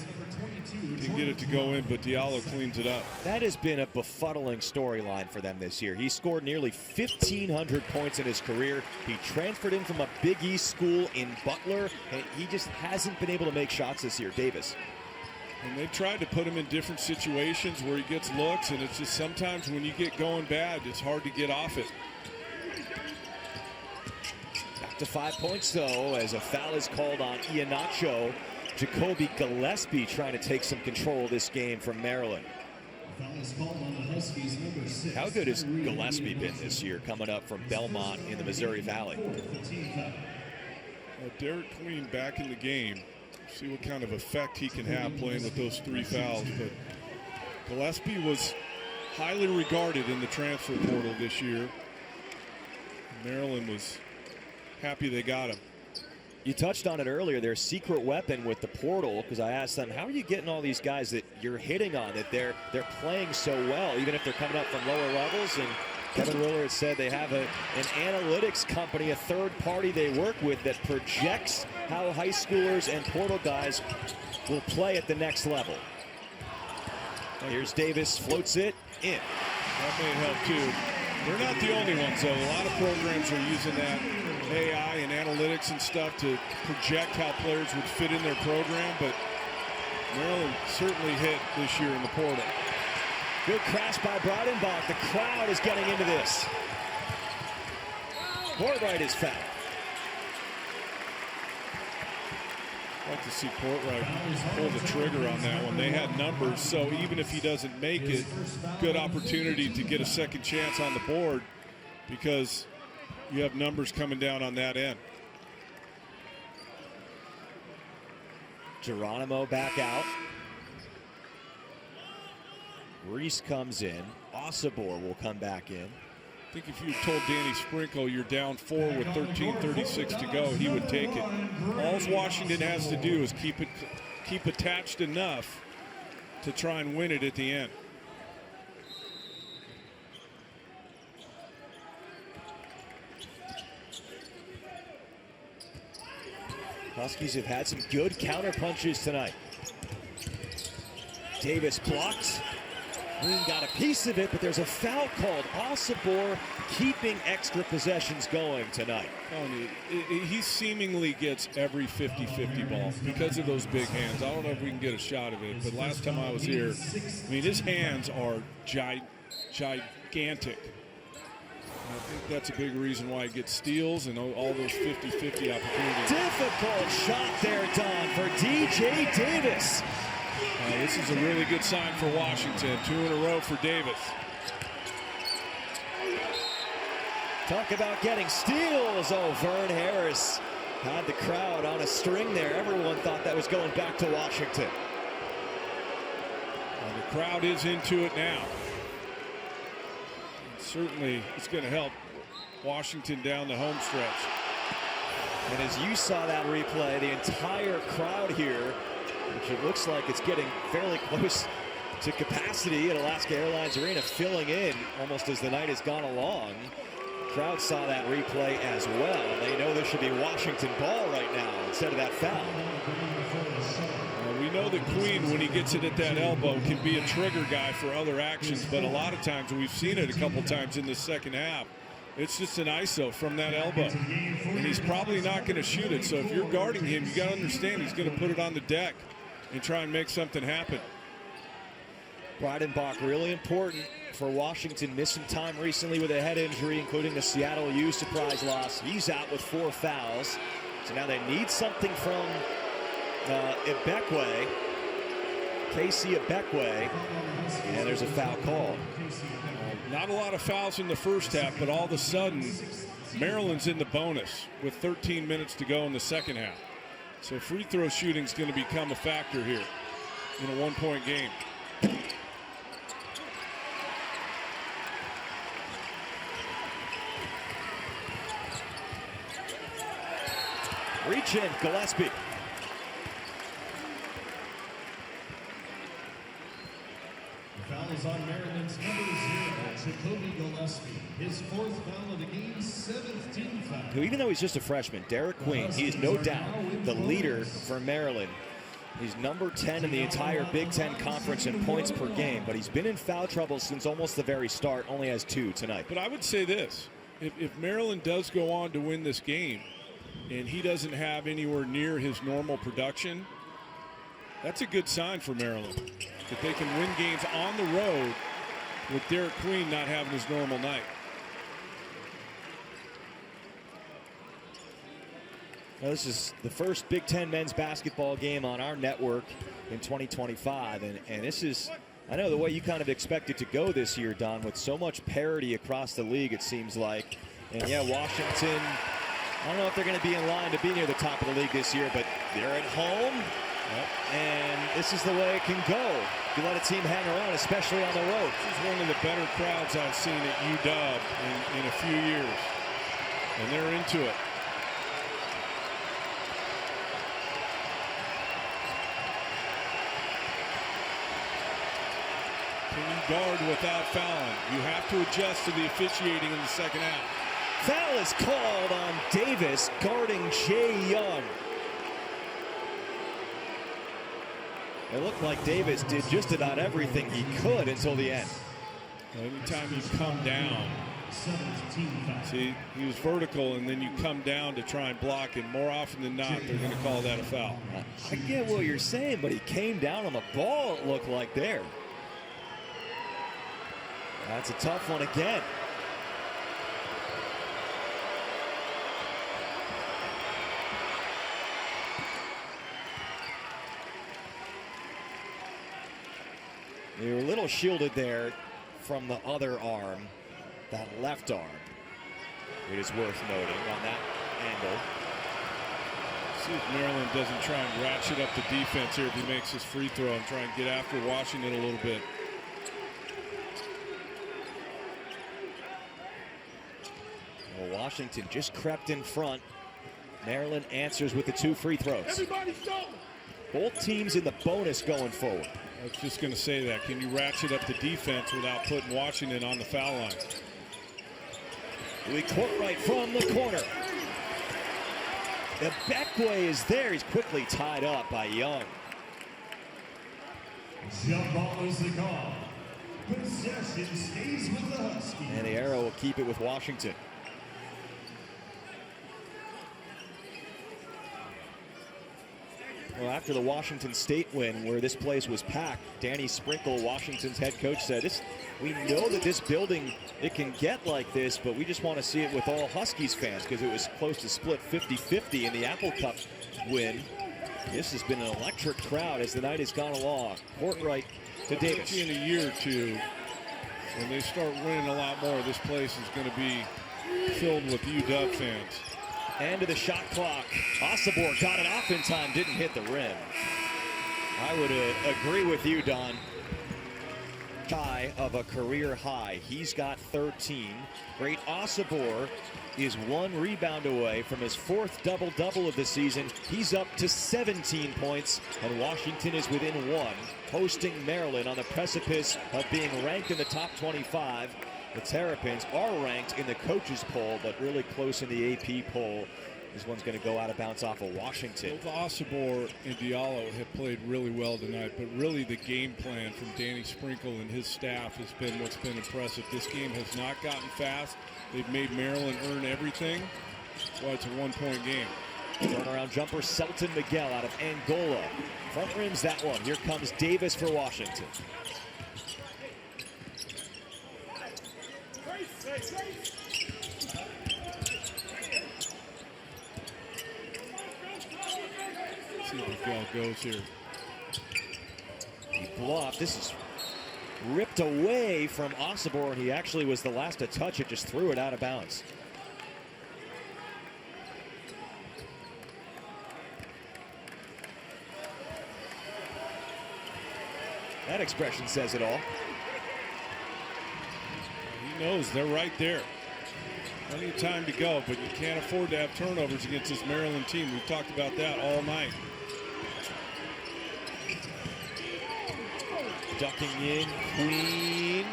Didn't get it to go in, but Diallo cleans it up. That has been a befuddling storyline for them this year. He scored nearly 1,500 points in his career. He transferred in from a Big East school in Butler, and he just hasn't been able to make shots this year. Davis. And they've tried to put him in different situations where he gets looks, and it's just sometimes when you get going bad, it's hard to get off it. Back to 5 points, though, as a foul is called on Iheanacho. Jacoby Gillespie trying to take some control of this game from Maryland. How good has Gillespie been this year, coming up from Belmont in the Missouri Valley? Derek Queen back in the game. See what kind of effect he can have playing with those 3 fouls. But Gillespie was highly regarded in the transfer portal this year. Maryland was happy they got him. You touched on it earlier, their secret weapon with the portal, because I asked them, how are you getting all these guys that you're hitting on, that they're playing so well, even if they're coming up from lower levels? And Kevin Willard said they have an analytics company, a third party they work with that projects how high schoolers and portal guys will play at the next level. Here's Davis, floats it in. That may help too. They're not the only ones though. A lot of programs are using that AI and analytics and stuff to project how players would fit in their program, but Maryland certainly hit this year in the portal. Good crash by Breidenbach. The crowd is getting into this. Courtright is fouled. I'd like to see Courtright pull the trigger on that one. They had numbers, so even if he doesn't make it, good opportunity to get a second chance on the board because you have numbers coming down on that end. Geronimo back out. Reese comes in. Osibor will come back in. I think if you told Danny Sprinkle you're down 4 with 13:36 to go, he would take it. All Washington has to do is keep attached enough to try and win it at the end. Huskies have had some good counter punches tonight. Davis blocked. Queen got a piece of it, but there's a foul called. Osobor keeping extra possessions going tonight. He seemingly gets every 50-50 ball because of those big hands. I don't know if we can get a shot of it, but last time I was here, I mean, his hands are gigantic. I think that's a big reason why he gets steals and all those 50-50 opportunities. Difficult shot there, Don, for DJ Davis. This is a really good sign for Washington. 2 in a row for Davis. Talk about getting steals. Oh, Vern Harris had the crowd on a string there. Everyone thought that was going back to Washington. The crowd is into it now. Certainly, it's going to help Washington down the home stretch. And as you saw that replay, the entire crowd here, which it looks like it's getting fairly close to capacity at Alaska Airlines Arena, filling in almost as the night has gone along. The crowd saw that replay as well. They know this should be Washington ball right now instead of that foul. We know that Queen, when he gets it at that elbow, can be a trigger guy for other actions, but a lot of times, we've seen it a couple times in the second half, it's just an ISO from that elbow. And he's probably not going to shoot it, so if you're guarding him, you got to understand he's going to put it on the deck and try and make something happen. Breidenbach really important for Washington, missing time recently with a head injury, including the Seattle U surprise loss. He's out with 4 fouls. So now they need something from Ibekwe, Casey Ibekwe, and there's a foul call. Not a lot of fouls in the first half, but all of a sudden, Maryland's in the bonus with 13 minutes to go in the second half. So free throw shooting is going to become a factor here in a 1-point game. Reach in, Gillespie. The foul is on Maryland's number 0, Jacoby Gillespie. His 4th foul of the game, 7th team foul. Even though he's just a freshman, Derek Queen, he is no doubt the leader for Maryland. He's number 10 in the entire Big Ten Conference in points per game, but he's been in foul trouble since almost the very start, only has 2 tonight. But I would say this, if Maryland does go on to win this game, and he doesn't have anywhere near his normal production, that's a good sign for Maryland, that they can win games on the road with Derek Queen not having his normal night. Now, this is the first Big Ten men's basketball game on our network in 2025, and this is, I know, the way you kind of expect it to go this year, Don, with so much parity across the league, it seems like. And yeah, Washington, I don't know if they're going to be in line to be near the top of the league this year, but they're at home, and this is the way it can go. You let a team hang around, especially on the road. This is one of the better crowds I've seen at UW in a few years, and they're into it. Can you guard without fouling? You have to adjust to the officiating in the second half. Foul is called on Davis guarding Jay Young. It looked like Davis did just about everything he could until the end. Anytime you come down, see, he was vertical, and then you come down to try and block, and more often than not, they're going to call that a foul. I get what you're saying, but he came down on the ball, it looked like there. That's a tough one again. They were a little shielded there from the other arm, that left arm. It is worth noting on that angle. See if Maryland doesn't try and ratchet up the defense here if he makes his free throw and try and get after Washington a little bit. Well, Washington just crept in front. Maryland answers with the 2 free throws. Both teams in the bonus going forward. I was just going to say that. Can you ratchet up the defense without putting Washington on the foul line? We court right from the corner. Ibekwe is there. He's quickly tied up by Young. Jump ball is the call. Possession stays with the Huskies. And the Arrow will keep it with Washington. Well, after the Washington State win, where this place was packed, Danny Sprinkle, Washington's head coach, said, we know that this building, it can get like this, but we just want to see it with all Huskies fans because it was close to split 50-50 in the Apple Cup win. This has been an electric crowd as the night has gone along. Courtright to Davis. In a year or two, when they start winning a lot more, this place is going to be filled with UW fans. And to the shot clock. Osobor got it off in time, didn't hit the rim. I would agree with you, Don. Shy of a career high. He's got 13. Great Osobor is 1 rebound away from his 4th double-double of the season. He's up to 17 points, and Washington is within 1, hosting Maryland on the precipice of being ranked in the top 25. The Terrapins are ranked in the coaches poll, but really close in the AP poll. This one's going to go out of bounds off of Washington. Both Osobor and Diallo have played really well tonight, but really the game plan from Danny Sprinkle and his staff has been what's been impressive. This game has not gotten fast. They've made Maryland earn everything. That's why it's a 1-point game. Turnaround jumper, Selton Miguel out of Angola. Front rims that one. Here comes Davis for Washington. See if Miguel goes here. He bluffed. This is ripped away from Osobor, and he actually was the last to touch it, just threw it out of bounds. That expression says it all. He knows they're right there. Plenty of time to go, but you can't afford to have turnovers against this Maryland team. We've talked about that all night. Ducking in, Queen.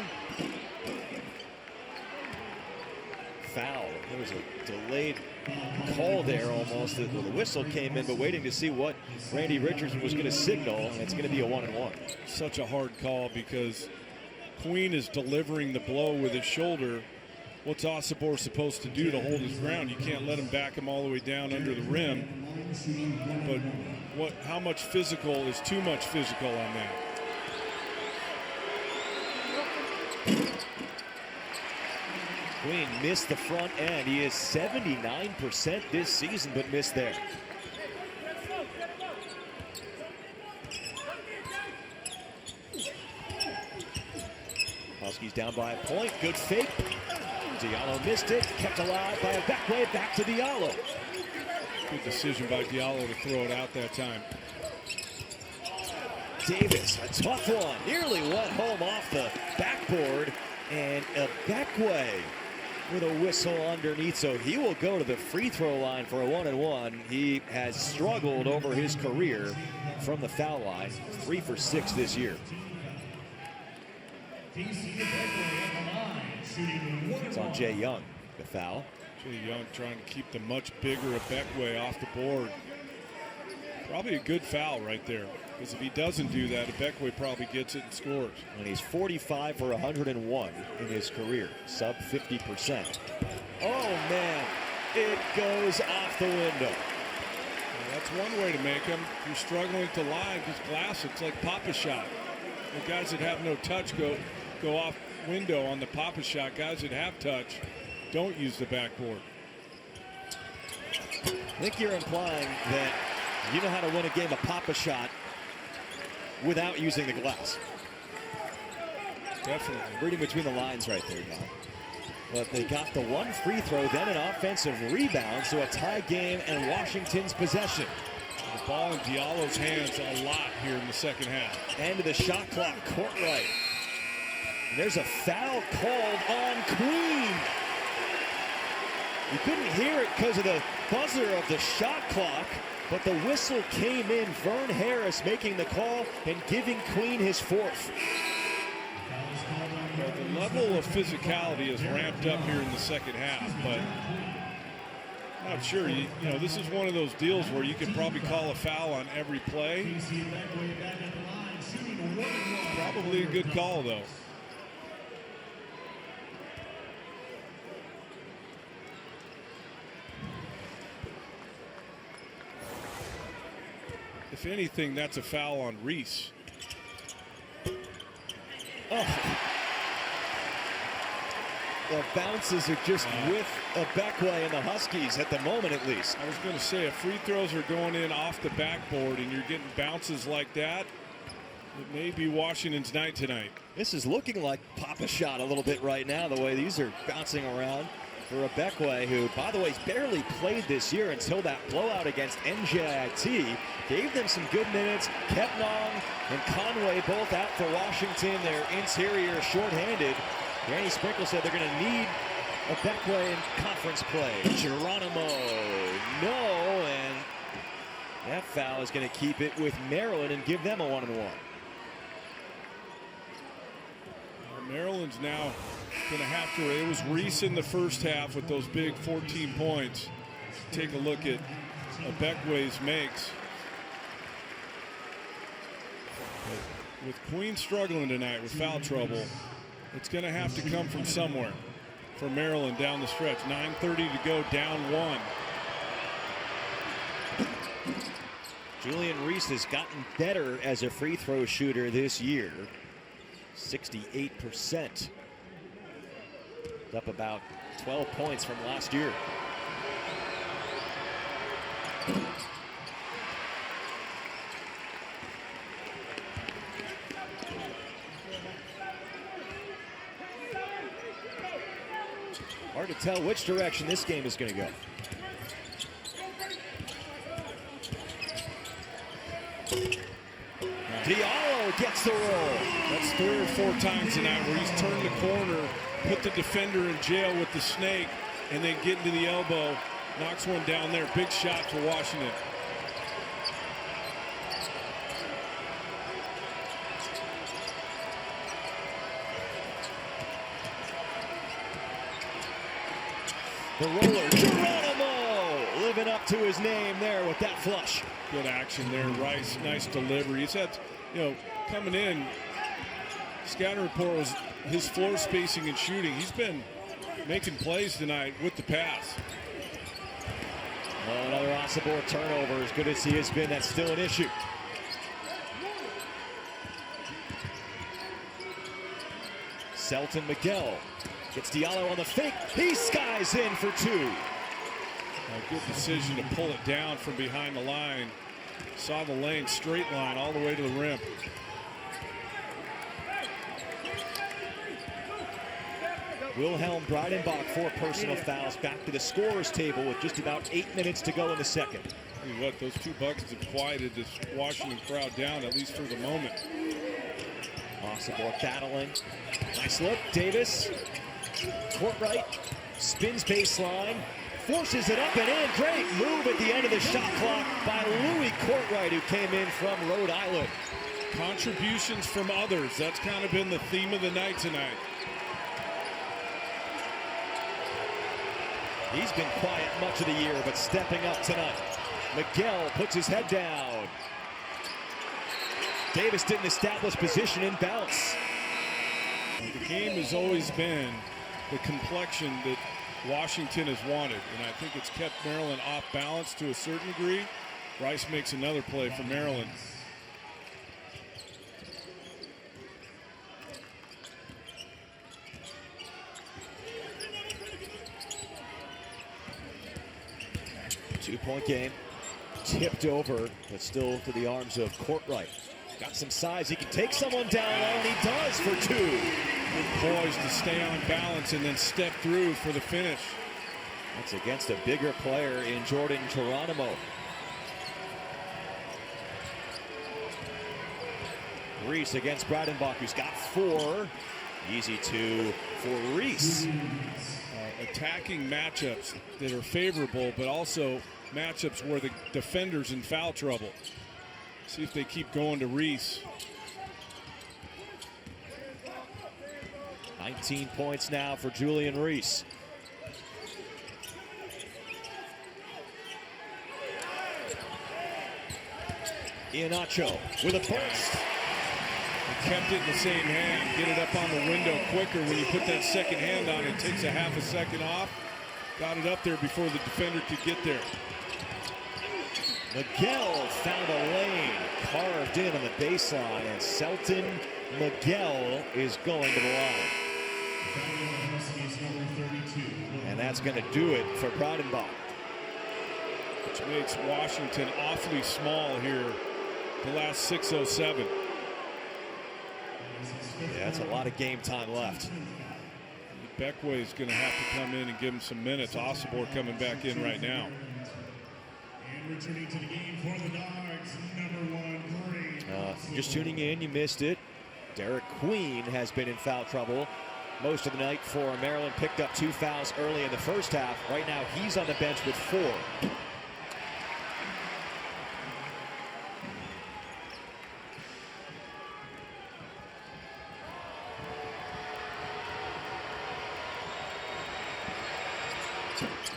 Foul. There was a delayed call there almost. The whistle came in, but waiting to see what Randy Richardson was going to signal, and it's going to be a 1-and-1. Such a hard call because Queen is delivering the blow with his shoulder. What's Osobor supposed to do to hold his ground? You can't let him back him all the way down under the rim. But how much physical is too much physical on that? Queen missed the front end. He is 79% this season, but missed there. Huskies down by a point. Good fake. Diallo missed it. Kept alive by Ibekwe. Back to Diallo. Good decision by Diallo to throw it out that time. Davis, a tough one. Nearly went home off the backboard. And Ibekwe with a whistle underneath, so he will go to the free throw line for a 1-and-1. He has struggled over his career from the foul line. 3 for 6 this year. It's on Jay Young, the foul. Jay Young trying to keep the much bigger Ibekwe off the board. Probably a good foul right there, because if he doesn't do that, Ibekwe probably gets it and scores. And he's 45 for 101 in his career, sub 50%. Oh man, it goes off the window. Well, that's one way to make them. If you're struggling to line, just glass, it's like Papa shot. The guys that have no touch go off window on the Papa shot. Guys that have touch don't use the backboard. I think you're implying that you know how to win a game of Papa shot without using the glass. Definitely. Reading between the lines right there, Don. But they got the one free throw, then an offensive rebound, so a tie game and Washington's possession. The ball in Diallo's hands a lot here in the second half. End of the shot clock, Courtright. And there's a foul called on Queen. You couldn't hear it because of the buzzer of the shot clock, but the whistle came in. Vern Harris making the call and giving Queen his 4th. Well, the level of physicality is ramped up here in the second half, but Not sure. You know, this is one of those deals where you can probably call a foul on every play. Probably a good call, though. If anything, that's a foul on Reese. Oh. The bounces are just with Ibekwe and the Huskies at the moment, at least. I was going to say, if free throws are going in off the backboard and you're getting bounces like that, it may be Washington's night tonight. This is looking like Pop-A-Shot a little bit right now, the way these are bouncing around for Ibekwe, who, by the way, has barely played this year until that blowout against NJIT. Gave them some good minutes. Kepnong and Conway both out for Washington. Their interior shorthanded. Danny Sprinkle said they're going to need Ibekwe in conference play. Geronimo, no, and that foul is going to keep it with Maryland and give them a 1-and-1. Maryland's now going to have to. It was Reese in the first half with those big 14 points. Take a look at Ibekwe's makes. But with Queen struggling tonight with foul trouble, it's going to have to come from somewhere for Maryland down the stretch. 9:30 to go, down 1. Julian Reese has gotten better as a free throw shooter this year. 68%. Up about 12 points from last year. Hard to tell which direction this game is going to go. Diallo gets the roll. That's 3 or 4 times tonight where he's turned the corner, put the defender in jail with the snake, and then get into the elbow, knocks one down there. Big shot for Washington. The roller, Geronimo, living up to his name there with that flush. Good action there, Rice. Nice delivery. He's had, coming in, scouting report was his floor spacing and shooting. He's been making plays tonight with the pass. Well, another Osobor turnover. As good as he has been, that's still an issue. Selton Miguel gets Diallo on the fake. He skies in for 2. A good decision to pull it down from behind the line. Saw the lane, straight line all the way to the rim. Wilhelm Breidenbach, 4 personal fouls, back to the scorer's table with just about 8 minutes to go in the second. Tell you what, those 2 buckets have quieted this Washington crowd down, at least for the moment. Osobor battling. Nice look. Davis. Courtright spins baseline. Forces it up and in. Great move at the end of the shot clock by Louis Courtright, who came in from Rhode Island. Contributions from others. That's kind of been the theme of the night tonight. He's been quiet much of the year, but stepping up tonight. Miguel puts his head down. Davis didn't establish position and bounce. The game has always been the complexion that Washington has wanted, and I think it's kept Maryland off balance to a certain degree. Rice makes another play for Maryland. Two-point game. Tipped over, but still to the arms of Courtright. Got some size. He can take someone down, and he does for 2. Good poise to stay on balance and then step through for the finish. That's against a bigger player in Jordan Geronimo. Reese against Breidenbach, who's got 4. Easy 2 for Reese. Attacking matchups that are favorable, but also matchups where the defender's in foul trouble. See if they keep going to Reese. 19 points now for Julian Reese. Iheanacho with a burst. He kept it in the same hand. Get it up on the window quicker. When you put that second hand on, it takes a half a second off. Got it up there before the defender could get there. Miguel found a lane, carved in on the baseline, and Selton Miguel is going to the line. And that's going to do it for Breidenbach. Which makes Washington awfully small here the last 6:07. Yeah, that's a lot of game time left. Beckway is going to have to come in and give him some minutes. Osobor coming back in right now. And returning to the game for the Dogs, number 1, Green. Just tuning in, you missed it. Derek Queen has been in foul trouble most of the night for Maryland. Picked up 2 fouls early in the first half. Right now, he's on the bench with 4.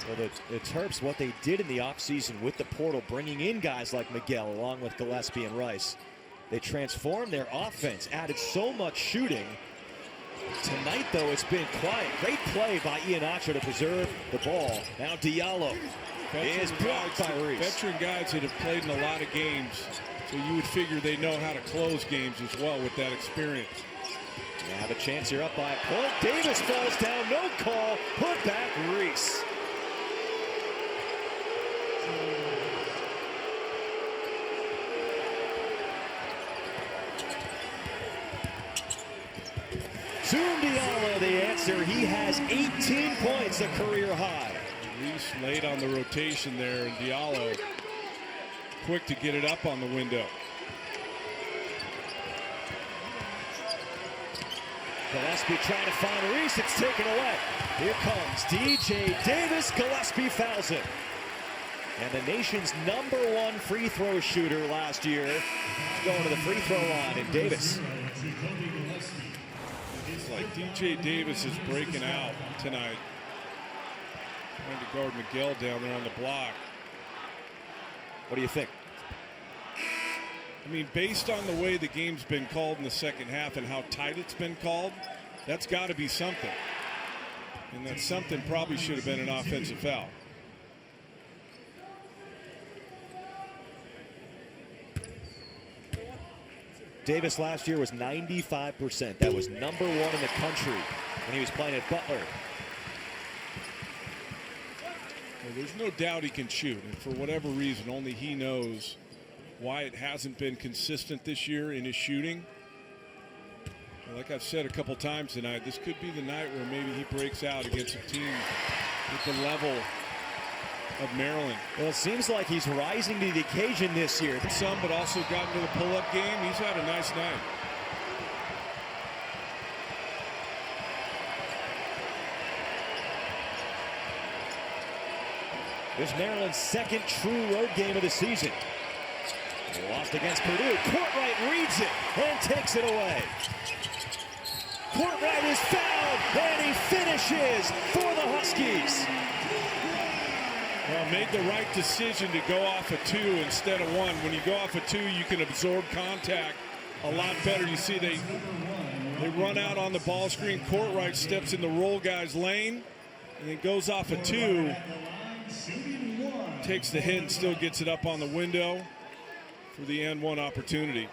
Well, the Terps, what they did in the offseason with the portal, bringing in guys like Miguel along with Gillespie and Rice, they transformed their offense, added so much shooting. Tonight, though, it's been quiet. Great play by Iheanacho to preserve the ball. Now Diallo is blocked by Reese. Veteran guys that have played in a lot of games, so you would figure they know how to close games as well with that experience. They have a chance here up by a point. Davis falls down, no call. Put back Reese. Zoom Diallo, the answer. He has 18 points, a career high. Reese late on the rotation there, and Diallo quick to get it up on the window. Gillespie trying to find Reese. It's taken away. Here comes DJ Davis. Gillespie fouls him. And the nation's #1 free throw shooter last year is going to the free throw line. And Davis. It's like DJ Davis is breaking out tonight. Trying to guard Miguel down there on the block. What do you think? I mean, based on the way the game's been called in the second half and how tight it's been called, that's got to be something. And that something probably should have been an offensive foul. Davis last year was 95%. That was #1 in the country when he was playing at Butler. Well, there's no doubt he can shoot, and for whatever reason, only he knows why it hasn't been consistent this year in his shooting. And like I've said a couple times tonight, this could be the night where maybe he breaks out against a team with the level of Maryland. Well, it seems like he's rising to the occasion this year. Some, but also got into the pull-up game. He's had a nice night. This is Maryland's second true road game of the season. They lost against Purdue. Courtright reads it and takes it away. Courtright is fouled, and he finishes for the Huskies. Well, made the right decision to go off a 2 instead of 1. When you go off a 2, you can absorb contact a lot better. You see they run out on the ball screen. Courtright steps in the roll guy's lane and then goes off a 2. Takes the hit and still gets it up on the window for the N1 opportunity.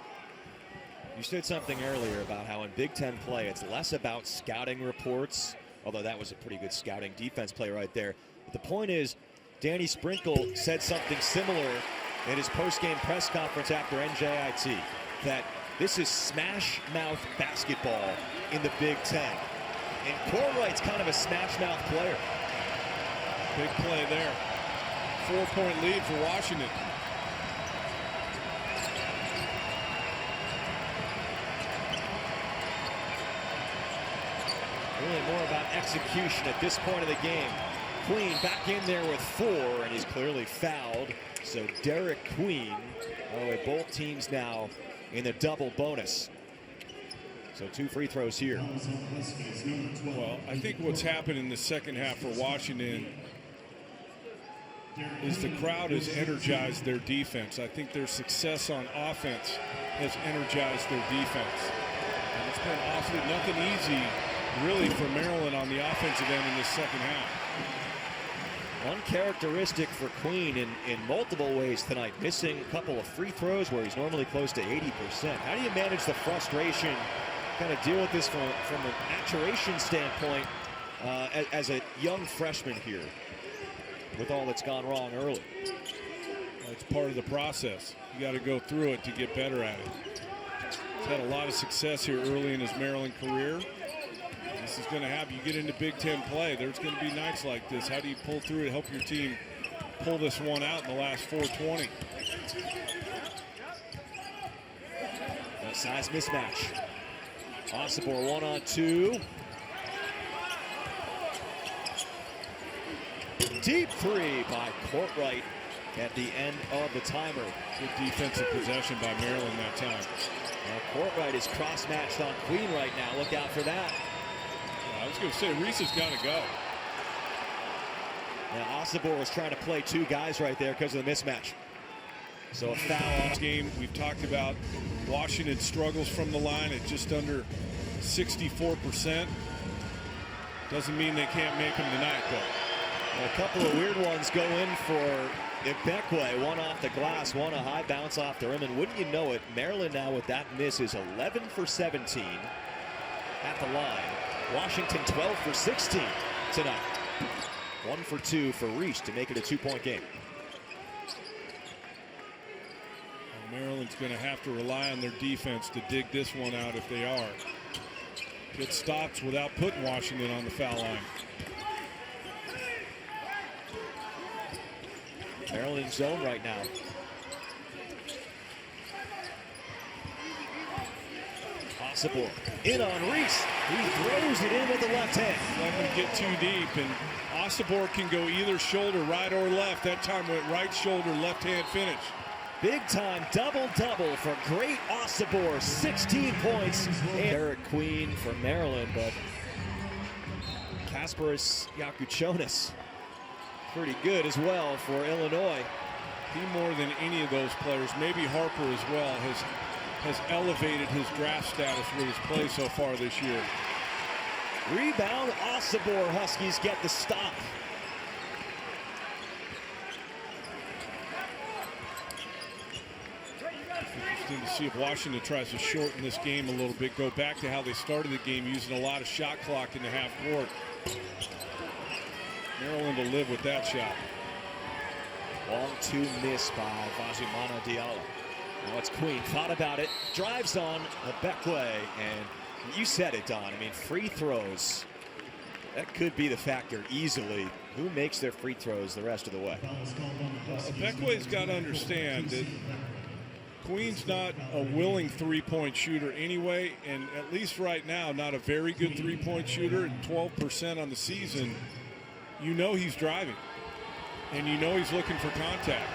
You said something earlier about how in Big Ten play it's less about scouting reports, although that was a pretty good scouting defense play right there. But the point is, Danny Sprinkle said something similar in his post-game press conference after NJIT, that this is smash mouth basketball in the Big Ten. And Courtright's kind of a smash mouth player. Big play there. 4-point lead for Washington. Really more about execution at this point of the game. Queen back in there with 4, and he's clearly fouled. So Derek Queen, both teams now in the double bonus. So 2 free throws here. Well, I think what's happened in the second half for Washington is the crowd has energized their defense. I think their success on offense has energized their defense. And it's been awfully nothing easy, really, for Maryland on the offensive end in this second half. Uncharacteristic for Queen in multiple ways tonight, missing a couple of free throws where he's normally close to 80%. How do you manage the frustration, kind of deal with this from a maturation standpoint as a young freshman here with all that's gone wrong early? Well, it's part of the process. You got to go through it to get better at it. He's had a lot of success here early in his Maryland career. This is going to happen. You get into Big Ten play, there's going to be nights like this. How do you pull through to help your team pull this one out in the last 4:20? A size mismatch. Osobor 1-on-2. Deep three by Courtright at the end of the timer. Good defensive possession by Maryland that time. Now Courtright is cross-matched on Queen right now. Look out for that. I was going to say, Reese has got to go. Now Osobor was trying to play two guys right there because of the mismatch. So a foul. This game, we've talked about Washington struggles from the line at just under 64%. Doesn't mean they can't make them tonight, though. A couple of weird ones go in for Ibekwe. One off the glass, one a high bounce off the rim. And wouldn't you know it, Maryland now with that miss is 11 for 17 at the line. Washington 12 for 16 tonight. 1 for 2 for Reese to make it a 2-point game. Maryland's going to have to rely on their defense to dig this one out if they are. Get stops without putting Washington on the foul line. Maryland zone right now. Osobor in on Reese. He throws it in with the left hand. Let him get too deep, and Osobor can go either shoulder, right or left. That time went right shoulder, left hand finish. Big time double-double for great Osobor. 16 points. Derek Queen for Maryland, but Kasparas Yakuchonis pretty good as well for Illinois. He more than any of those players, maybe Harper as well, has elevated his draft status with his play so far this year. Rebound, Osobor. Huskies get the stop. Interesting to see if Washington tries to shorten this game a little bit, go back to how they started the game, using a lot of shot clock in the half court. Maryland will live with that shot. Long two miss by Vazumana Diallo. Now it's Queen, thought about it, drives on Ibekwe, and you said it, Don. I mean, free throws, that could be the factor easily. Who makes their free throws the rest of the way? Ibekwe's got to understand that Queen's not a willing three-point shooter anyway, and at least right now, not a very good three-point shooter, 12% on the season. You know he's driving, and you know he's looking for contact.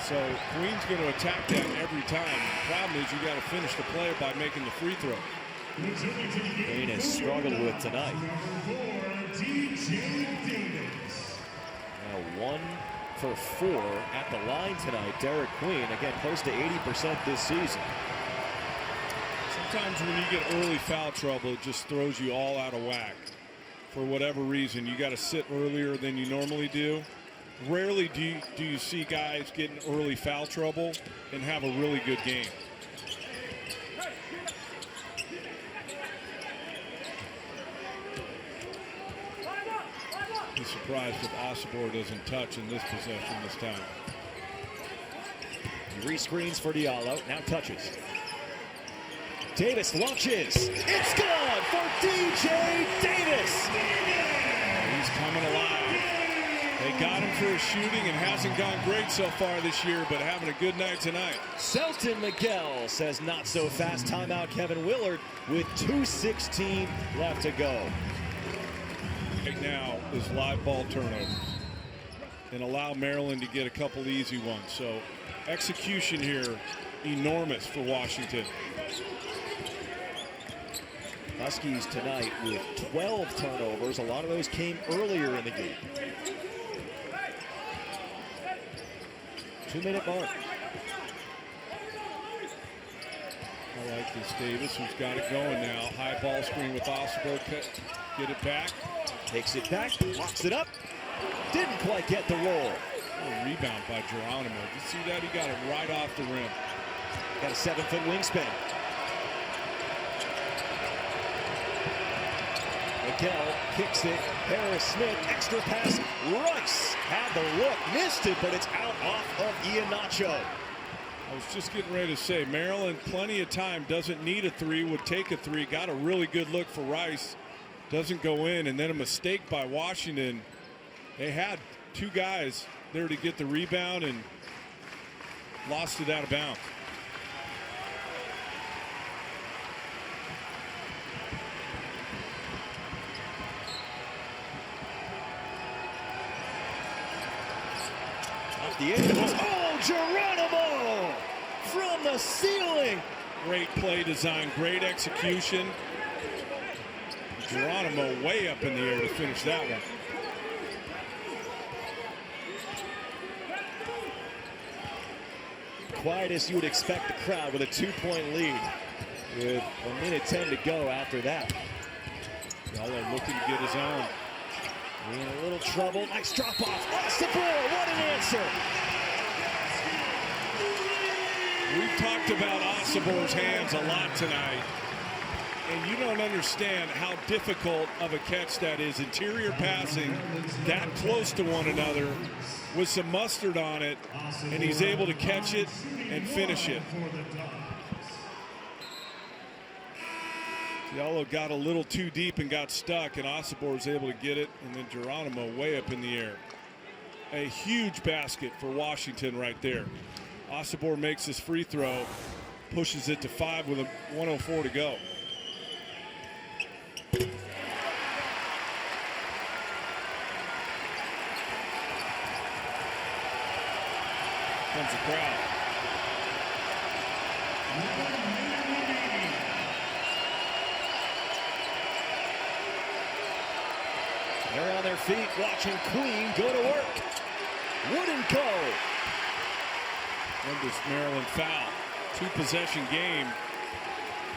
So Queen's going to attack that every time. The problem is you got to finish the play by making the free throw. Queen has struggled with tonight. Now 1 for 4 at the line tonight. Derek Queen, again, close to 80% this season. Sometimes when you get early foul trouble, it just throws you all out of whack. For whatever reason, you got to sit earlier than you normally do. Rarely do you see guys get in early foul trouble and have a really good game. Be surprised if Osobor doesn't touch in this possession this time. He rescreens for Diallo, now touches. Davis launches. It's good for DJ Davis. He's coming alive. They got him for his shooting and hasn't gone great so far this year, but having a good night tonight. Selton Miguel says not so fast. Timeout Kevin Willard with 2:16 left to go. Right now is live ball turnovers and allow Maryland to get a couple easy ones. So execution here enormous for Washington. Huskies tonight with 12 turnovers. A lot of those came earlier in the game. 2-minute mark. I like this Davis, who's got it going now. High ball screen with Osobor. Get it back. Takes it back, locks it up. Didn't quite get the roll. A rebound by Geronimo. Did you see that? He got it right off the rim. Got a 7-foot wingspan. Miguel kicks it. Harris Smith, extra pass. Rice had the look, missed it, but it's out off of Iheanacho. I was just getting ready to say, Maryland, plenty of time, doesn't need a three, would take a three. Got a really good look for Rice. Doesn't go in, and then a mistake by Washington. They had two guys there to get the rebound and lost it out of bounds. Off the edge. Oh, Geronimo from the ceiling. Great play design, great execution. Geronimo way up in the air to finish that one. Quiet as you would expect the crowd with a 2-point lead. With 1:10 to go after that. Y'all looking to get his own. In a little trouble. Nice drop off. Osobor, what an answer. We've talked about Osobor's hands a lot tonight. And you don't understand how difficult of a catch that is. Interior passing that close to one another with some mustard on it, and he's able to catch it and finish it. Diallo got a little too deep and got stuck, and Osobor was able to get it, and then Geronimo way up in the air. A huge basket for Washington right there. Osobor makes his free throw, pushes it to 5 with a 1:04 to go. Comes the crowd. They're on their feet watching Queen go to work. Wouldn't go. And this Maryland foul. 2-possession game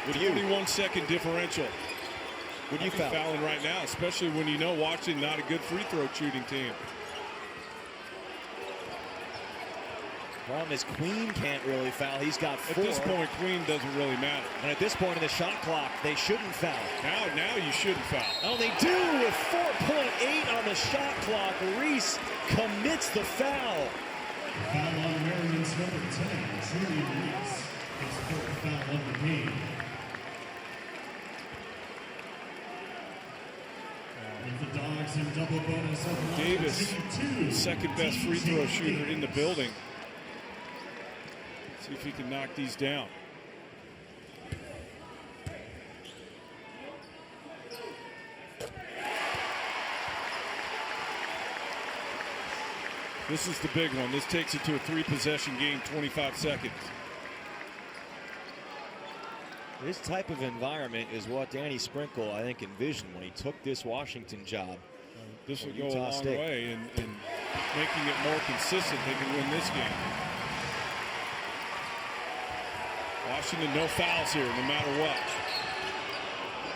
with 21-second differential. Would you foul? Fouling right now, especially when you know Washington not a good free throw shooting team. Problem is Queen can't really foul. He's got 4. At this point, Queen doesn't really matter. And at this point in the shot clock, they shouldn't foul. Now you shouldn't foul. Oh, they do with 4.8 on the shot clock. Reese commits the foul. Foul on Maryland's number 10, Julian Reese. His 4th foul of the game. With the Dogs in double bonus of Davis, two. second best free throw shooter in the building. See if he can knock these down. This is the big one. This takes it to a 3-possession game, 25 seconds. This type of environment is what Danny Sprinkle, I think, envisioned when he took this Washington job. This will go a Utah long State. way in making it more consistent. They can win this game. Washington, no fouls here, no matter what.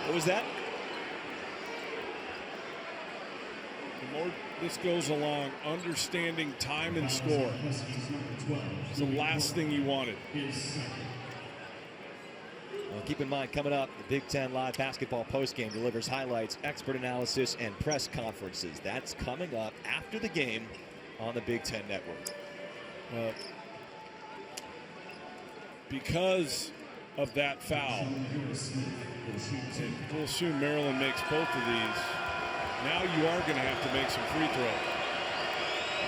What was that? The more this goes along, understanding time and score is the last thing you wanted. Well, keep in mind, coming up, the Big Ten Live Basketball postgame delivers highlights, expert analysis, and press conferences. That's coming up after the game on the Big Ten Network. Because of that foul, and we'll assume Maryland makes both of these. Now you are going to have to make some free throws.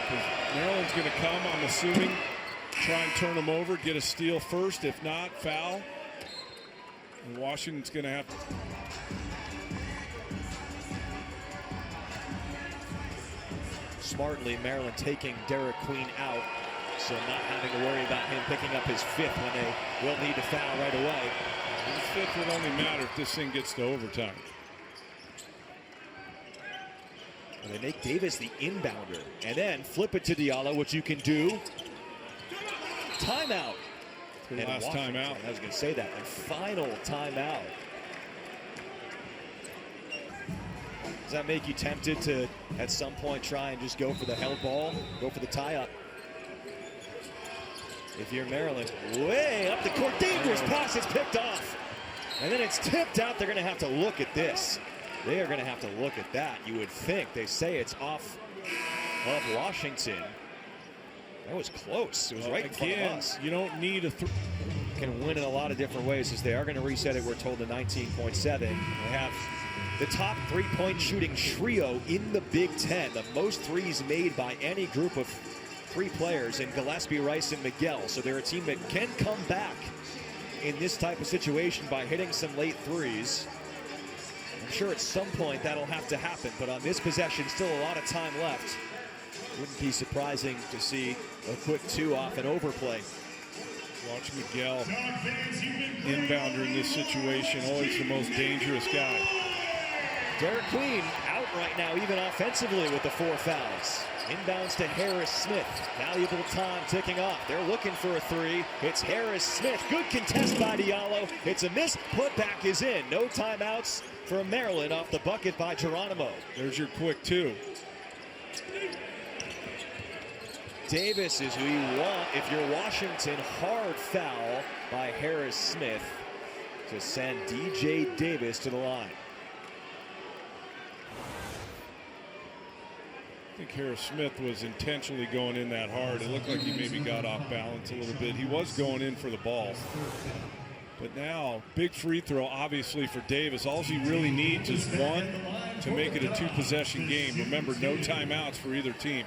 Because Maryland's going to come, I'm assuming, try and turn them over, get a steal first. If not, foul. And Washington's going to have to. Smartly, Maryland taking Derek Queen out, so not having to worry about him picking up his 5th when they will need to foul right away. His 5th would only matter if this thing gets to overtime. And they make Davis the inbounder and then flip it to Diallo, which you can do timeout. Their last timeout. I was going to say that. Their final timeout. Does that make you tempted to, at some point, try and just go for the held ball, go for the tie-up? If you're Maryland, way up the court, dangerous pass, it's picked off. And then it's tipped out. They're going to have to look at this. They are going to have to look at that, you would think. They say it's off of Washington. That was close. It was right in front of us. You don't need a Can win in a lot of different ways, as they are going to reset it, we're told, to 19.7. They have the top three-point shooting trio in the Big Ten. The most threes made by any group of three players in Gillespie, Rice, and Miguel. So they're a team that can come back in this type of situation by hitting some late threes. I'm sure at some point that'll have to happen, but on this possession, still a lot of time left. Wouldn't be surprising to see a quick two off an overplay. Watch Miguel, inbounder in this situation, always the most dangerous guy. Derek Queen out right now, even offensively, with the 4 fouls. Inbounds to Harris Smith. Valuable time ticking off. They're looking for a three. It's Harris Smith. Good contest by Diallo. It's a miss. Putback is in. No timeouts for Maryland off the bucket by Geronimo. There's your quick two. Davis is who you want if you're Washington. Hard foul by Harris Smith to send DJ Davis to the line. I think Harris Smith was intentionally going in that hard. It looked like he maybe got off balance a little bit. He was going in for the ball. But now, big free throw, obviously, for Davis. All he really needs is one to make it a two-possession game. Remember, no timeouts for either team.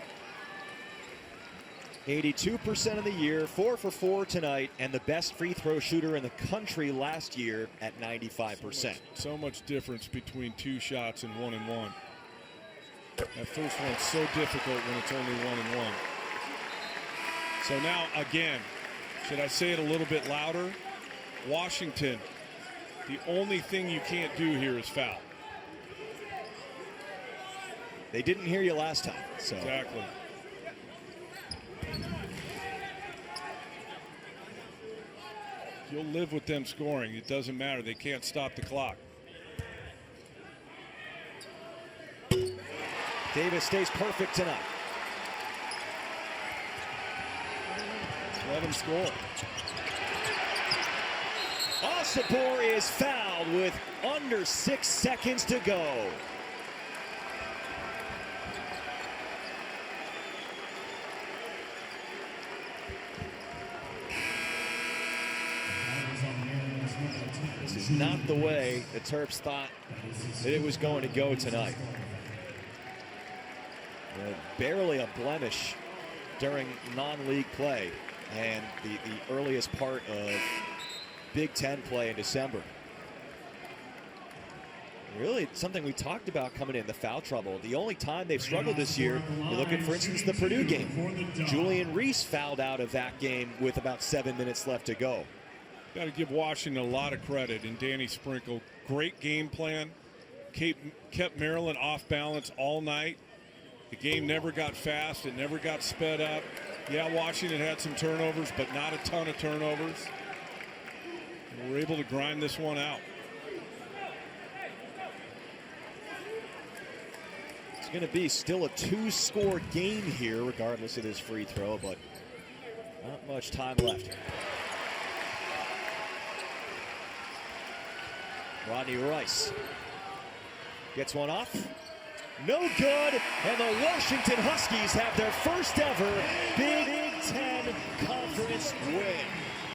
82% of the year, 4 for 4 tonight, and the best free throw shooter in the country last year at 95%. So much difference between two shots and 1 and 1. That first one's so difficult when it's only 1 and 1. So now, again, should I say it a little bit louder? Washington, the only thing you can't do here is foul. They didn't hear you last time. So. Exactly. You'll live with them scoring. It doesn't matter. They can't stop the clock. Davis stays perfect tonight. Let him score. Osibor is fouled with under 6 seconds to go. This is not the way the Terps thought that it was going to go tonight. Barely a blemish during non-league play and the earliest part of Big Ten play in December. Really something we talked about coming in, the foul trouble. The only time they've struggled this year, you look at, for instance, the Purdue game. Julian Reese fouled out of that game with about 7 minutes left to go. Got to give Washington a lot of credit, and Danny Sprinkle, great game plan, kept Maryland off balance all night. The game never got fast, it never got sped up. Yeah, Washington had some turnovers, but not a ton of turnovers. And we're able to grind this one out. It's going to be still a 2-score game here, regardless of this free throw, but not much time left. Rodney Rice gets one off. No good, and the Washington Huskies have their first ever Big Ten Conference win.